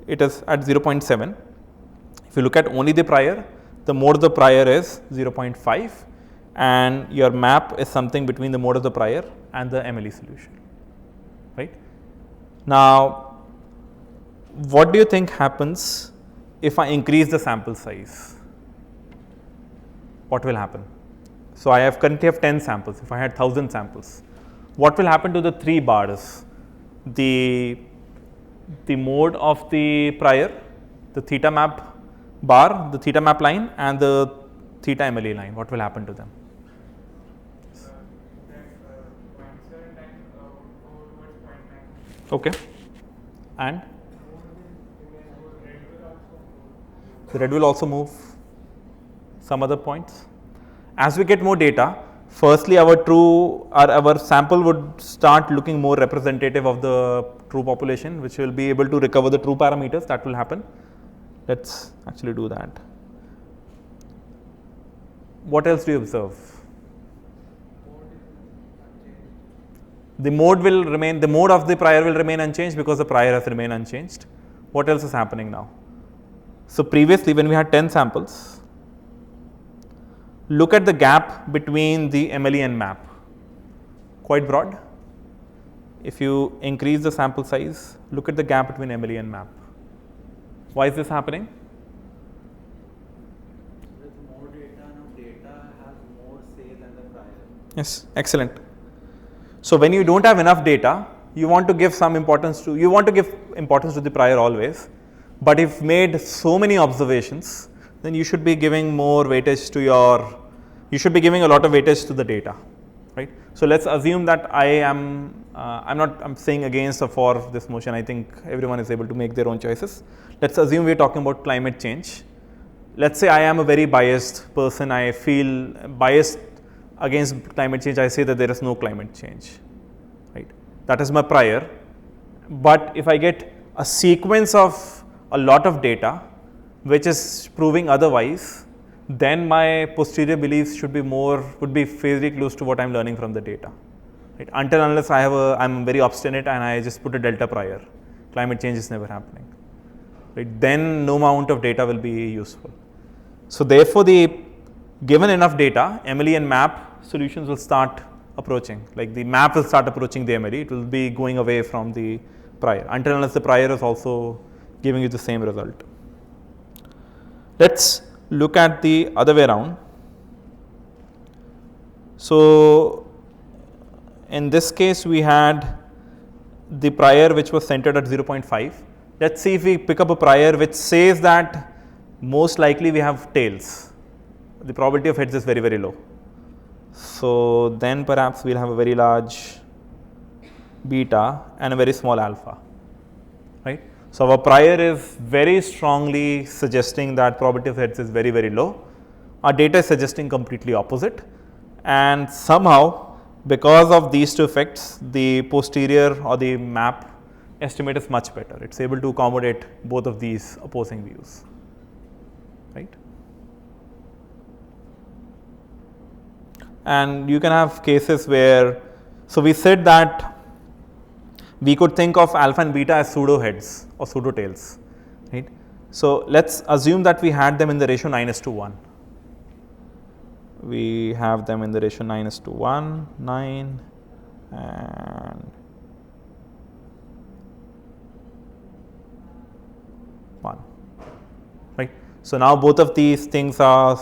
it is at 0.7. If you look at only the prior, the mode of the prior is 0.5, and your map is something between the mode of the prior and the MLE solution, right. Now, what do you think happens if I increase the sample size? What will happen? So, I have currently have 10 samples. If I had 1000 samples, what will happen to the 3 bars? The mode of the prior, the theta map bar, the theta map line, and the theta MLE line, what will happen to them? Okay. And the red will also move some other points. As we get more data, firstly our sample would start looking more representative of the true population, which will be able to recover the true parameters. That will happen. Let's actually do that. What else do you observe? The mode will remain, the mode of the prior will remain unchanged because the prior has remained unchanged. What else is happening now? So previously when we had 10 samples, look at the gap between the MLE and map, quite broad. If you increase the sample size, look at the gap between MLE and map. Why is this happening? With more data, now data has more say than the prior. Yes, excellent. So when you don't have enough data, you want to give some importance to, the prior always, but if made so many observations, then you should be giving more weightage to you should be giving a lot of weightage to the data, right? So let's assume that I'm saying against or for this motion. I think everyone is able to make their own choices. Let's assume we're talking about climate change. Let's say I am a very biased person. I feel biased against climate change. I say that there is no climate change, right? That is my prior. But if I get a sequence of a lot of data which is proving otherwise, then my posterior beliefs would be fairly close to what I'm learning from the data, right? Until unless I'm very obstinate and I just put a delta prior, climate change is never happening, right? Then no amount of data will be useful. So therefore, given enough data, MLE and map solutions will start approaching, like the map will start approaching the MLE. It will be going away from the prior until unless the prior is also giving you the same result. Let's look at the other way around. So in this case, we had the prior which was centered at 0.5. Let's see if we pick up a prior which says that most likely we have tails. The probability of heads is very, very low. So then perhaps we'll have a very large beta and a very small alpha, right? So our prior is very strongly suggesting that probability of heads is very, very low. Our data is suggesting completely opposite, and somehow because of these two effects, the posterior or the map estimate is much better. It's able to accommodate both of these opposing views, right? And you can have cases where, so we said that we could think of alpha and beta as pseudo heads or pseudo tails, right? So let's assume that we had them in the ratio 9:1. We have them in the ratio 9:1, 9 and 1, right? So now both of these things are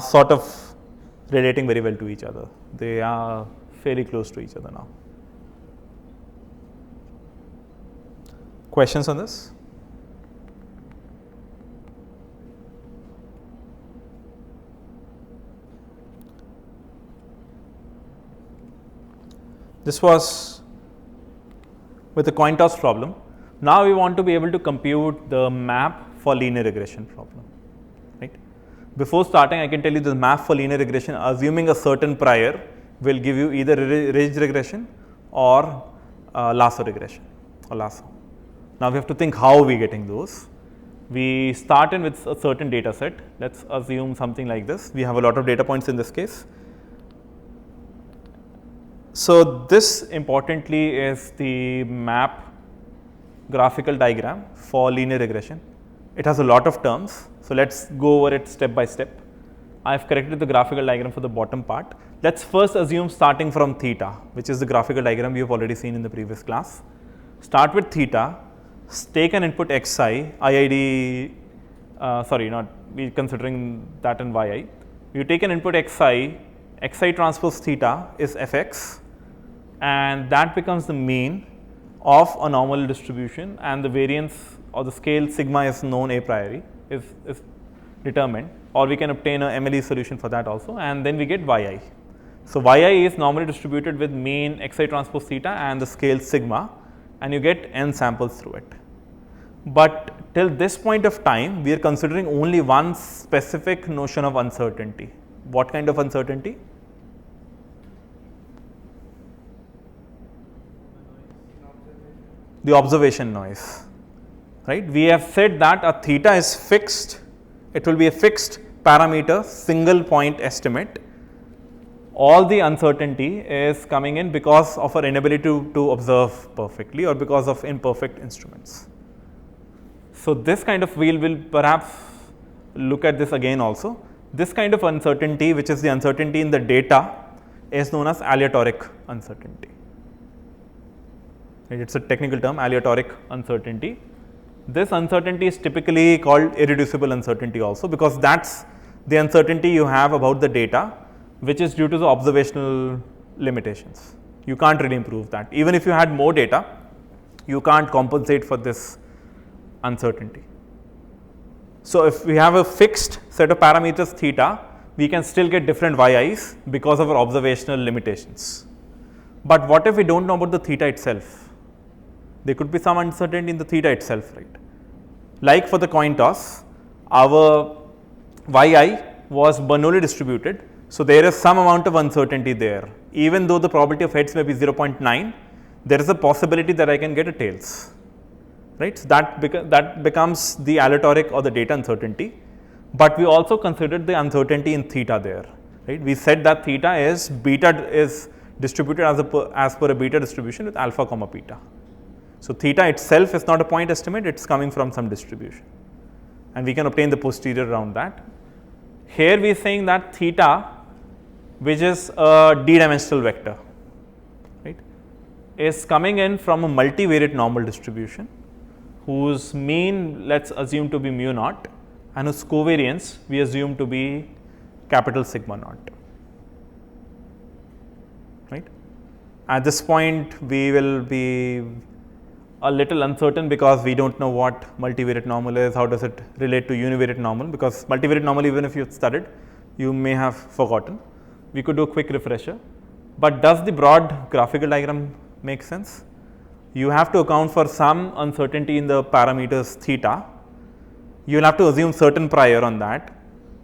sort of relating very well to each other. They are fairly close to each other now. Questions on this? This was with the coin toss problem. Now we want to be able to compute the map for linear regression problem, right? Before starting, I can tell you the map for linear regression, assuming a certain prior, will give you either ridge regression or lasso regression or lasso. Now we have to think how are we getting those. We start in with a certain data set. Let's assume something like this. We have a lot of data points in this case. So this importantly is the map graphical diagram for linear regression. It has a lot of terms. So let's go over it step by step. I've corrected the graphical diagram for the bottom part. Let's first assume starting from theta, which is the graphical diagram we have already seen in the previous class. Start with theta, take an input xi, IID, sorry, not we considering that in yi. You take an input xi transpose theta is fx, and that becomes the mean of a normal distribution, and the variance or the scale sigma is known a priori, is determined, or we can obtain a MLE solution for that also, and then we get yi. So, yi is normally distributed with mean xi transpose theta and the scale sigma, and you get n samples through it. But till this point of time, we are considering only one specific notion of uncertainty. What kind of uncertainty? The observation noise, right? We have said that a theta is fixed, it will be a fixed parameter, single point estimate. All the uncertainty is coming in because of our inability to observe perfectly, or because of imperfect instruments. So, this kind of, we will perhaps look at this again also. This kind of uncertainty, which is the uncertainty in the data, is known as aleatoric uncertainty. It is a technical term, aleatoric uncertainty. This uncertainty is typically called irreducible uncertainty also, because that is the uncertainty you have about the data, which is due to the observational limitations. You can't really improve that. Even if you had more data, you can't compensate for this uncertainty. So, if we have a fixed set of parameters theta, we can still get different yi's because of our observational limitations. But what if we do not know about the theta itself? There could be some uncertainty in the theta itself, right? Like for the coin toss, our yi was Bernoulli distributed. So, there is some amount of uncertainty there. Even though the probability of heads may be 0.9, there is a possibility that I can get a tails, right? So, that becomes the aleatoric or the data uncertainty. But we also considered the uncertainty in theta there, right? We said that theta is distributed as per a beta distribution with alpha comma beta. So, theta itself is not a point estimate, it is coming from some distribution, and we can obtain the posterior around that. Here we are saying that theta, which is a d-dimensional vector, right, is coming in from a multivariate normal distribution, whose mean let us assume to be mu naught, and whose covariance we assume to be capital sigma naught, right. At this point, we will be a little uncertain because we do not know what multivariate normal is, how does it relate to univariate normal, because multivariate normal, even if you have studied, you may have forgotten. We could do a quick refresher, but does the broad graphical diagram make sense? You have to account for some uncertainty in the parameters theta. You will have to assume certain prior on that.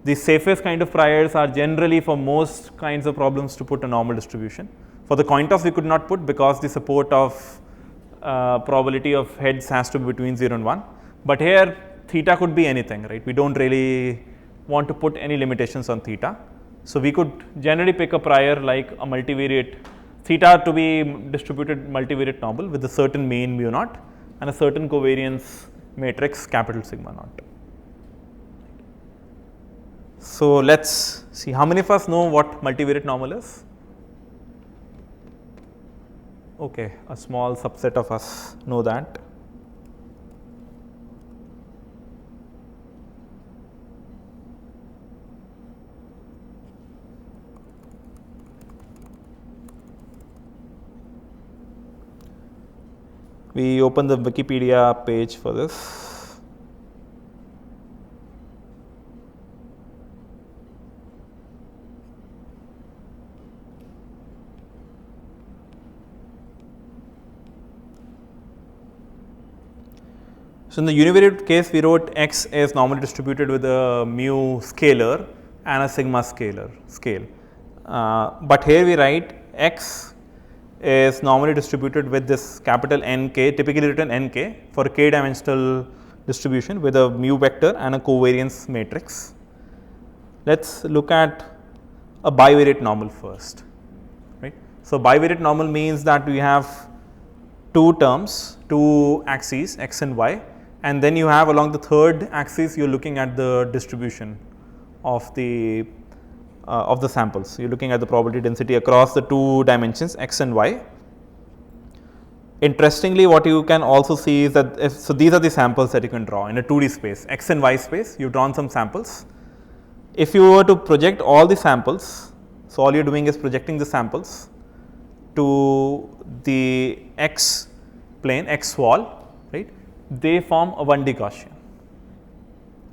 The safest kind of priors are generally for most kinds of problems to put a normal distribution. For the coin toss, we could not put because the support of probability of heads has to be between 0 and 1, but here theta could be anything, right. We do not really want to put any limitations on theta. So, we could generally pick a prior like a multivariate theta to be distributed multivariate normal with a certain mean mu naught and a certain covariance matrix capital sigma naught. So, let us see how many of us know what multivariate normal is. Okay, a small subset of us know that. We open the Wikipedia page for this. So, in the univariate case, we wrote x is normally distributed with a mu scalar and a sigma scalar scale. But here we write x is normally distributed with this capital Nk, typically written Nk for a k dimensional distribution with a mu vector and a covariance matrix. Let us look at a bivariate normal first, right. So, bivariate normal means that we have two terms, two axes x and y, and then you have along the third axis you are looking at the distribution of the samples. You are looking at the probability density across the two dimensions x and y. Interestingly, what you can also see is that so these are the samples that you can draw in a 2D space, x and y space. You have drawn some samples. If you were to project all the samples, so all you are doing is projecting the samples, to the x plane, x wall, right, they form a 1D Gaussian,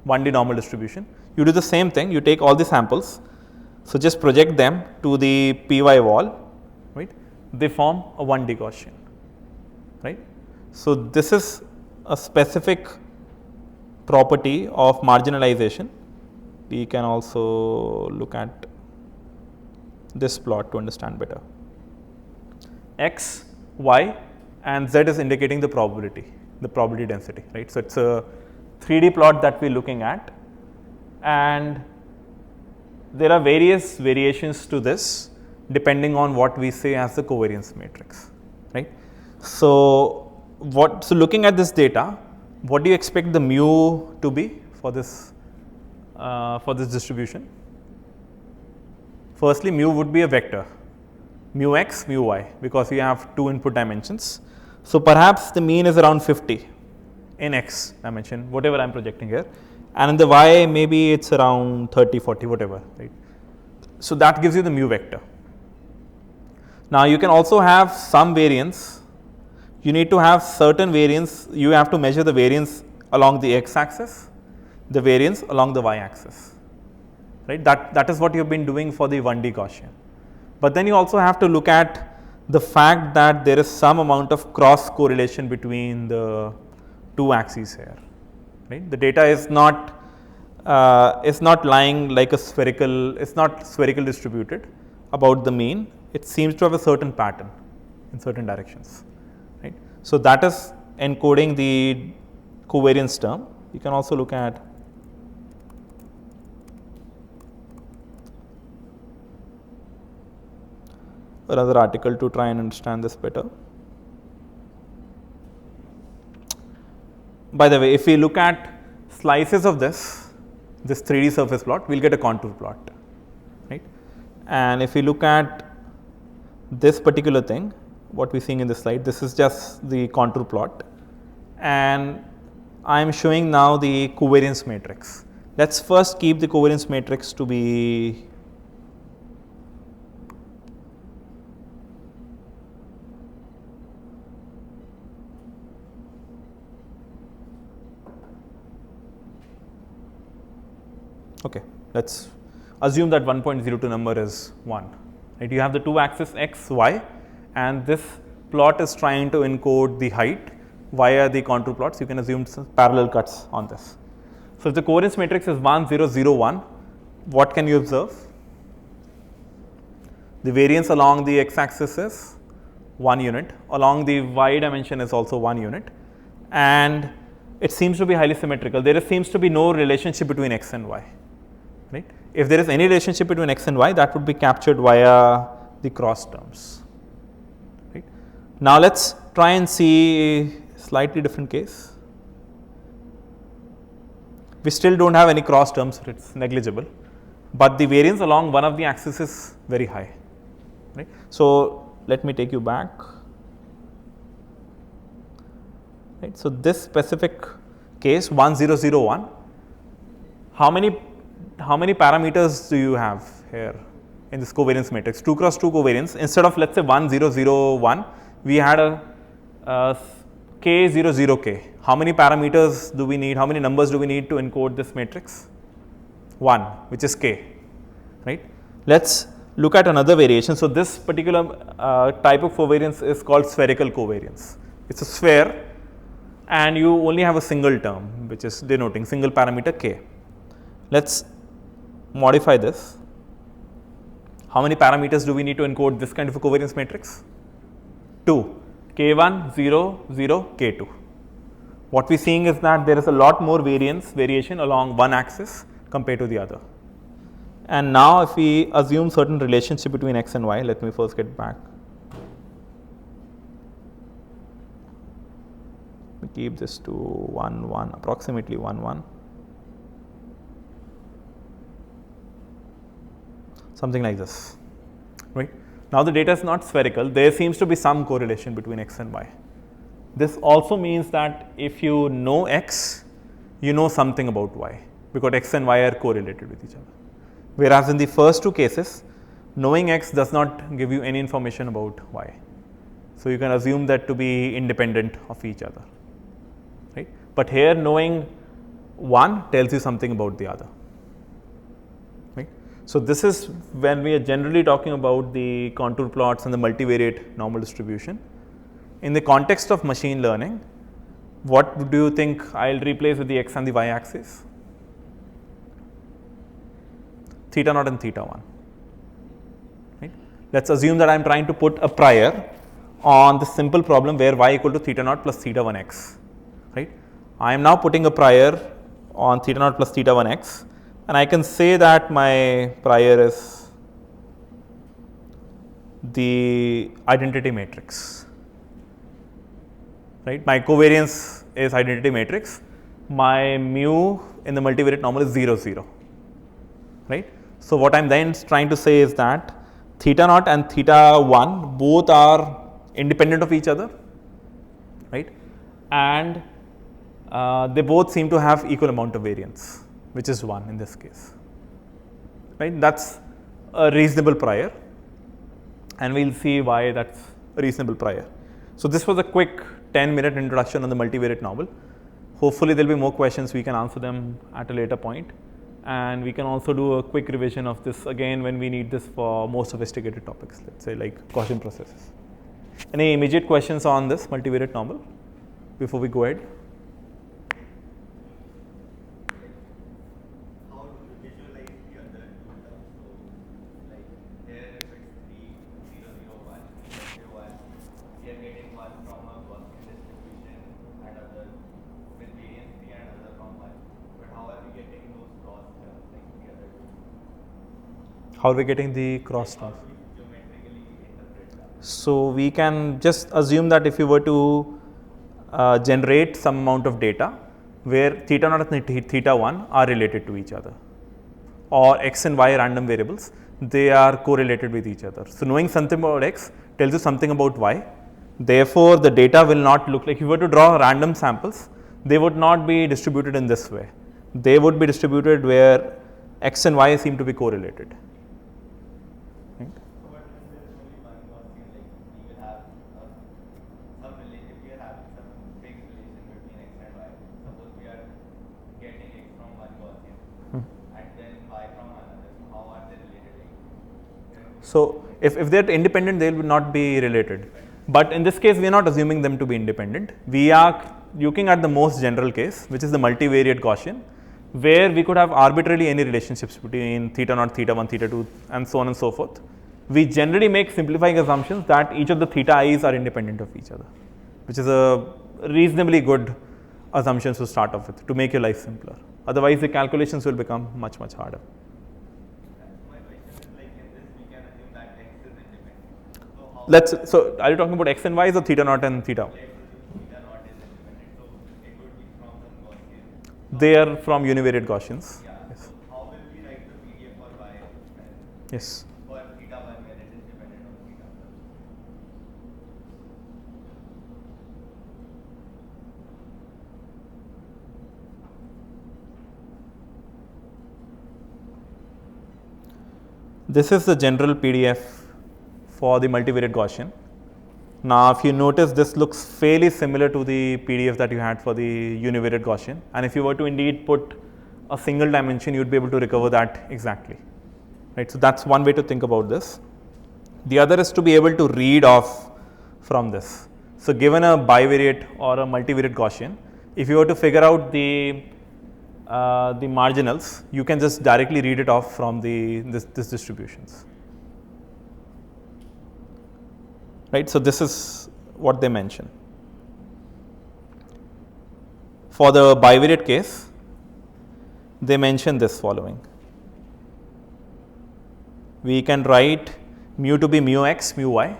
1D normal distribution. You do the same thing, you take all the samples, so just project them to the py wall, right, they form a 1D Gaussian, right. So, this is a specific property of marginalization. We can also look at this plot to understand better. X, Y and Z is indicating the probability density, right. So, it is a 3D plot that we are looking at, and there are various variations to this depending on what we say as the covariance matrix, right. So, looking at this data, what do you expect the mu to be for this distribution? Firstly, mu would be a vector, mu x, mu y, because we have two input dimensions. So, perhaps the mean is around 50 in x dimension, whatever I am projecting here, and in the y maybe it is around 30, 40, whatever, right. So, that gives you the mu vector. Now, you can also have some variance. You need to have certain variance, you have to measure the variance along the x axis, the variance along the y axis, right. That is what you have been doing for the 1D Gaussian. But then you also have to look at the fact that there is some amount of cross correlation between the two axes here, right. The data is not lying like a spherical, it is not spherical distributed about the mean, it seems to have a certain pattern in certain directions. So, that is encoding the covariance term. You can also look at another article to try and understand this better. By the way, if we look at slices of this 3D surface plot, we will get a contour plot, right. And if we look at this particular thing, what we are seeing in this slide, this is just the contour plot, and I am showing now the covariance matrix. Let us first keep the covariance matrix to be okay. Let us assume that 1.02 number is 1, right. You have the two axes x, y, and this plot is trying to encode the height via the contour plots. You can assume some parallel cuts on this. So, if the covariance matrix is 1, 0, 0, 1, what can you observe? The variance along the x axis is 1 unit, along the y dimension is also 1 unit, and it seems to be highly symmetrical. There seems to be no relationship between x and y, right. If there is any relationship between x and y, that would be captured via the cross terms. Now, let us try and see a slightly different case. We still do not have any cross terms, it is negligible, but the variance along one of the axes is very high, right. So, let me take you back, right. So, this specific case 1, 0, 0, 1, how many parameters do you have here in this covariance matrix? 2 cross 2 covariance, instead of let us say 1, 0, 0, 1, we had a k 0 0 k. How many parameters do we need, how many numbers do we need to encode this matrix? 1, which is k, right. Let us look at another variation. So, this particular type of covariance is called spherical covariance. It is a sphere and you only have a single term, which is denoting single parameter k. Let us modify this. How many parameters do we need to encode this kind of a covariance matrix? 2, k1, 0, 0, k2. What we are seeing is that there is a lot more variation along one axis compared to the other. And now, if we assume certain relationship between x and y, let me first get back. We keep this to 1, 1, approximately 1, 1. Something like this, right. Now, the data is not spherical, there seems to be some correlation between x and y. This also means that if you know x, you know something about y, because x and y are correlated with each other. Whereas, in the first two cases, knowing x does not give you any information about y. So you can assume that to be independent of each other, right? But here knowing one tells you something about the other, right? So this is when we are generally talking about the contour plots and the multivariate normal distribution. In the context of machine learning, what do you think I'll replace with the x and the y axis? Theta naught and theta 1. Right? Let's assume that I am trying to put a prior on the simple problem where y equal to theta naught plus theta 1 x. Right? I am now putting a prior on theta naught plus theta 1 x, and I can say that my prior is the identity matrix. Right? My covariance is identity matrix. My mu in the multivariate normal is 0, 0. Right? So what I'm then trying to say is that theta naught and theta 1 both are independent of each other, right? And they both seem to have equal amount of variance, which is 1 in this case, right? That's a reasonable prior, and we'll see why that's a reasonable prior. So this was a quick 10-minute introduction on the multivariate normal. Hopefully there will be more questions, we can answer them at a later point. And we can also do a quick revision of this again when we need this for more sophisticated topics, let's say like Gaussian processes. Any immediate questions on this multivariate normal before we go ahead? How do you visualize the other two terms? So, like here if it's 3, 0, 0, 1, 0, 1, we are getting one from a Gaussian distribution and other with variance 3 and other from 1. But how are we getting those cross terms, like the other two? How are we getting the cross terms? How do we geometrically interpret that? So we can just assume that if you were to generate some amount of data where theta naught and theta 1 are related to each other, or x and y random variables, they are correlated with each other. So knowing something about x tells you something about y. Therefore, the data will not look like, if you were to draw random samples, they would not be distributed in this way. They would be distributed where x and y seem to be correlated. Right? So, but when there is only one Gaussian, like we will have some relation, if we are having some fixed relation between x and y, suppose we are getting x from one Gaussian and then y from another, so how are they related? So if they are independent, they will not be related. But in this case, we are not assuming them to be independent. We are looking at the most general case, which is the multivariate Gaussian, where we could have arbitrarily any relationships between theta naught, theta 1, theta 2, and so on and so forth. We generally make simplifying assumptions that each of the theta i's are independent of each other, which is a reasonably good assumption to start off with to make your life simpler. Otherwise, the calculations will become much harder. My question is, like in this we can assume that x is independent. So how So are you talking about x and y's or theta naught and theta? let's assume theta naught is independent, so it would be from some Gaussian. They are from univariate Gaussians. Yeah. Yes. So how will we write the PDF for y Yes. for theta 1 when it is dependent on theta 1? This is the general PDF for the multivariate Gaussian. Now, if you notice, this looks fairly similar to the PDF that you had for the univariate Gaussian, and if you were to indeed put a single dimension, you would be able to recover that exactly, right? So that's one way to think about this. The other is to be able to read off from this. So given a bivariate or a multivariate Gaussian, if you were to figure out the marginals, you can just directly read it off from this distributions. Right, so this is what they mention. For the bivariate case, they mention this following. We can write mu to be mu x, mu y,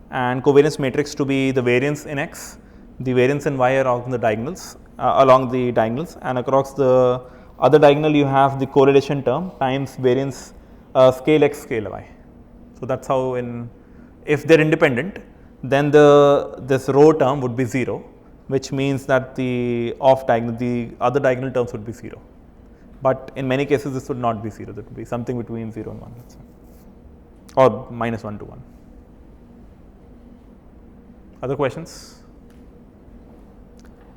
and covariance matrix to be the variance in x, the variance in y along the diagonals, and across the other diagonal you have the correlation term times variance scale x, scale y. So that's how if they're independent, then this row term would be 0, which means that the other diagonal terms would be 0. But in many cases, this would not be 0. That would be something between 0 and 1. That's or minus 1 to 1. Other questions?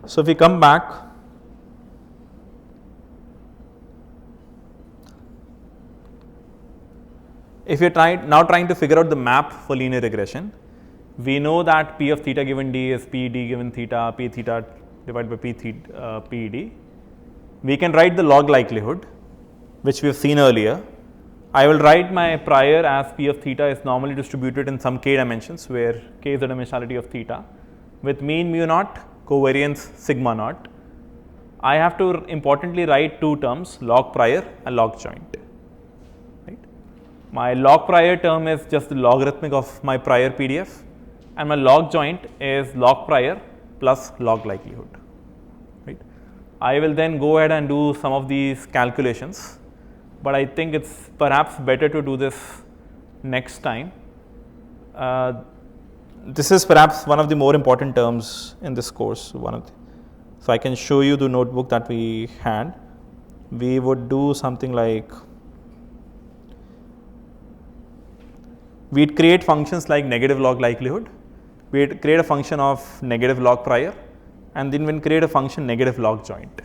So if we come back, if you're now trying to figure out the map for linear regression, we know that P of theta given D is P D given theta, P theta divided by P theta, P D. We can write the log likelihood, which we have seen earlier. I will write my prior as P of theta is normally distributed in some k dimensions, where k is the dimensionality of theta, with mean mu naught, covariance sigma naught. I have to importantly write two terms, log prior and log joint. Right? My log prior term is just the logarithmic of my prior PDF, and my log joint is log prior plus log likelihood. Right? I will then go ahead and do some of these calculations, but I think it's perhaps better to do this next time. This is perhaps one of the more important terms in this course. So I can show you the notebook that we had. We would do something like, we'd create functions like negative log likelihood, we'd create a function of negative log prior, and then we'll create a function negative log joint.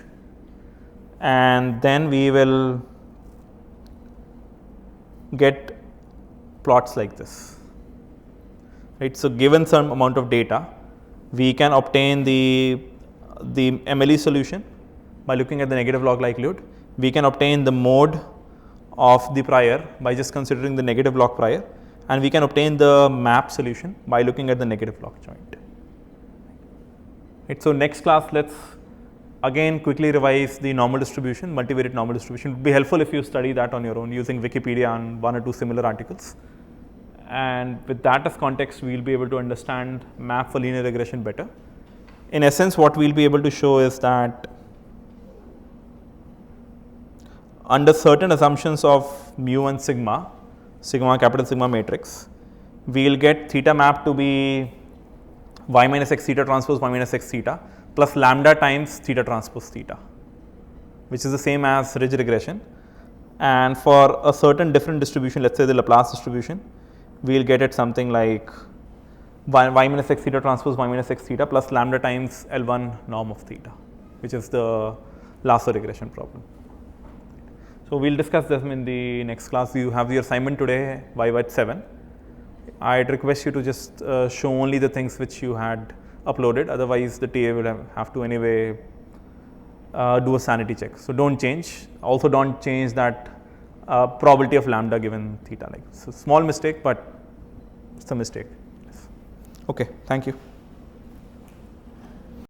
And then we will get plots like this. Right. So given some amount of data, we can obtain the MLE solution by looking at the negative log likelihood. We can obtain the mode of the prior by just considering the negative log prior, and we can obtain the map solution by looking at the negative log joint. Right. So next class, let's again quickly revise the normal distribution, multivariate normal distribution. It would be helpful if you study that on your own using Wikipedia and one or two similar articles. And with that as context, we will be able to understand map for linear regression better. In essence, what we will be able to show is that under certain assumptions of mu and sigma, capital sigma matrix, we will get theta map to be y minus x theta transpose y minus x theta plus lambda times theta transpose theta, which is the same as ridge regression. And for a certain different distribution, let's say the Laplace distribution, we will get it something like y minus x theta transpose y minus x theta plus lambda times L1 norm of theta, which is the lasso regression problem. So we will discuss this in the next class. You have your assignment today, at 7. I'd request you to just show only the things which you had uploaded, otherwise the TA will have to anyway do a sanity check. So don't change. Also don't change that probability of lambda given theta. Like, it's a small mistake, but it's a mistake. Okay, thank you.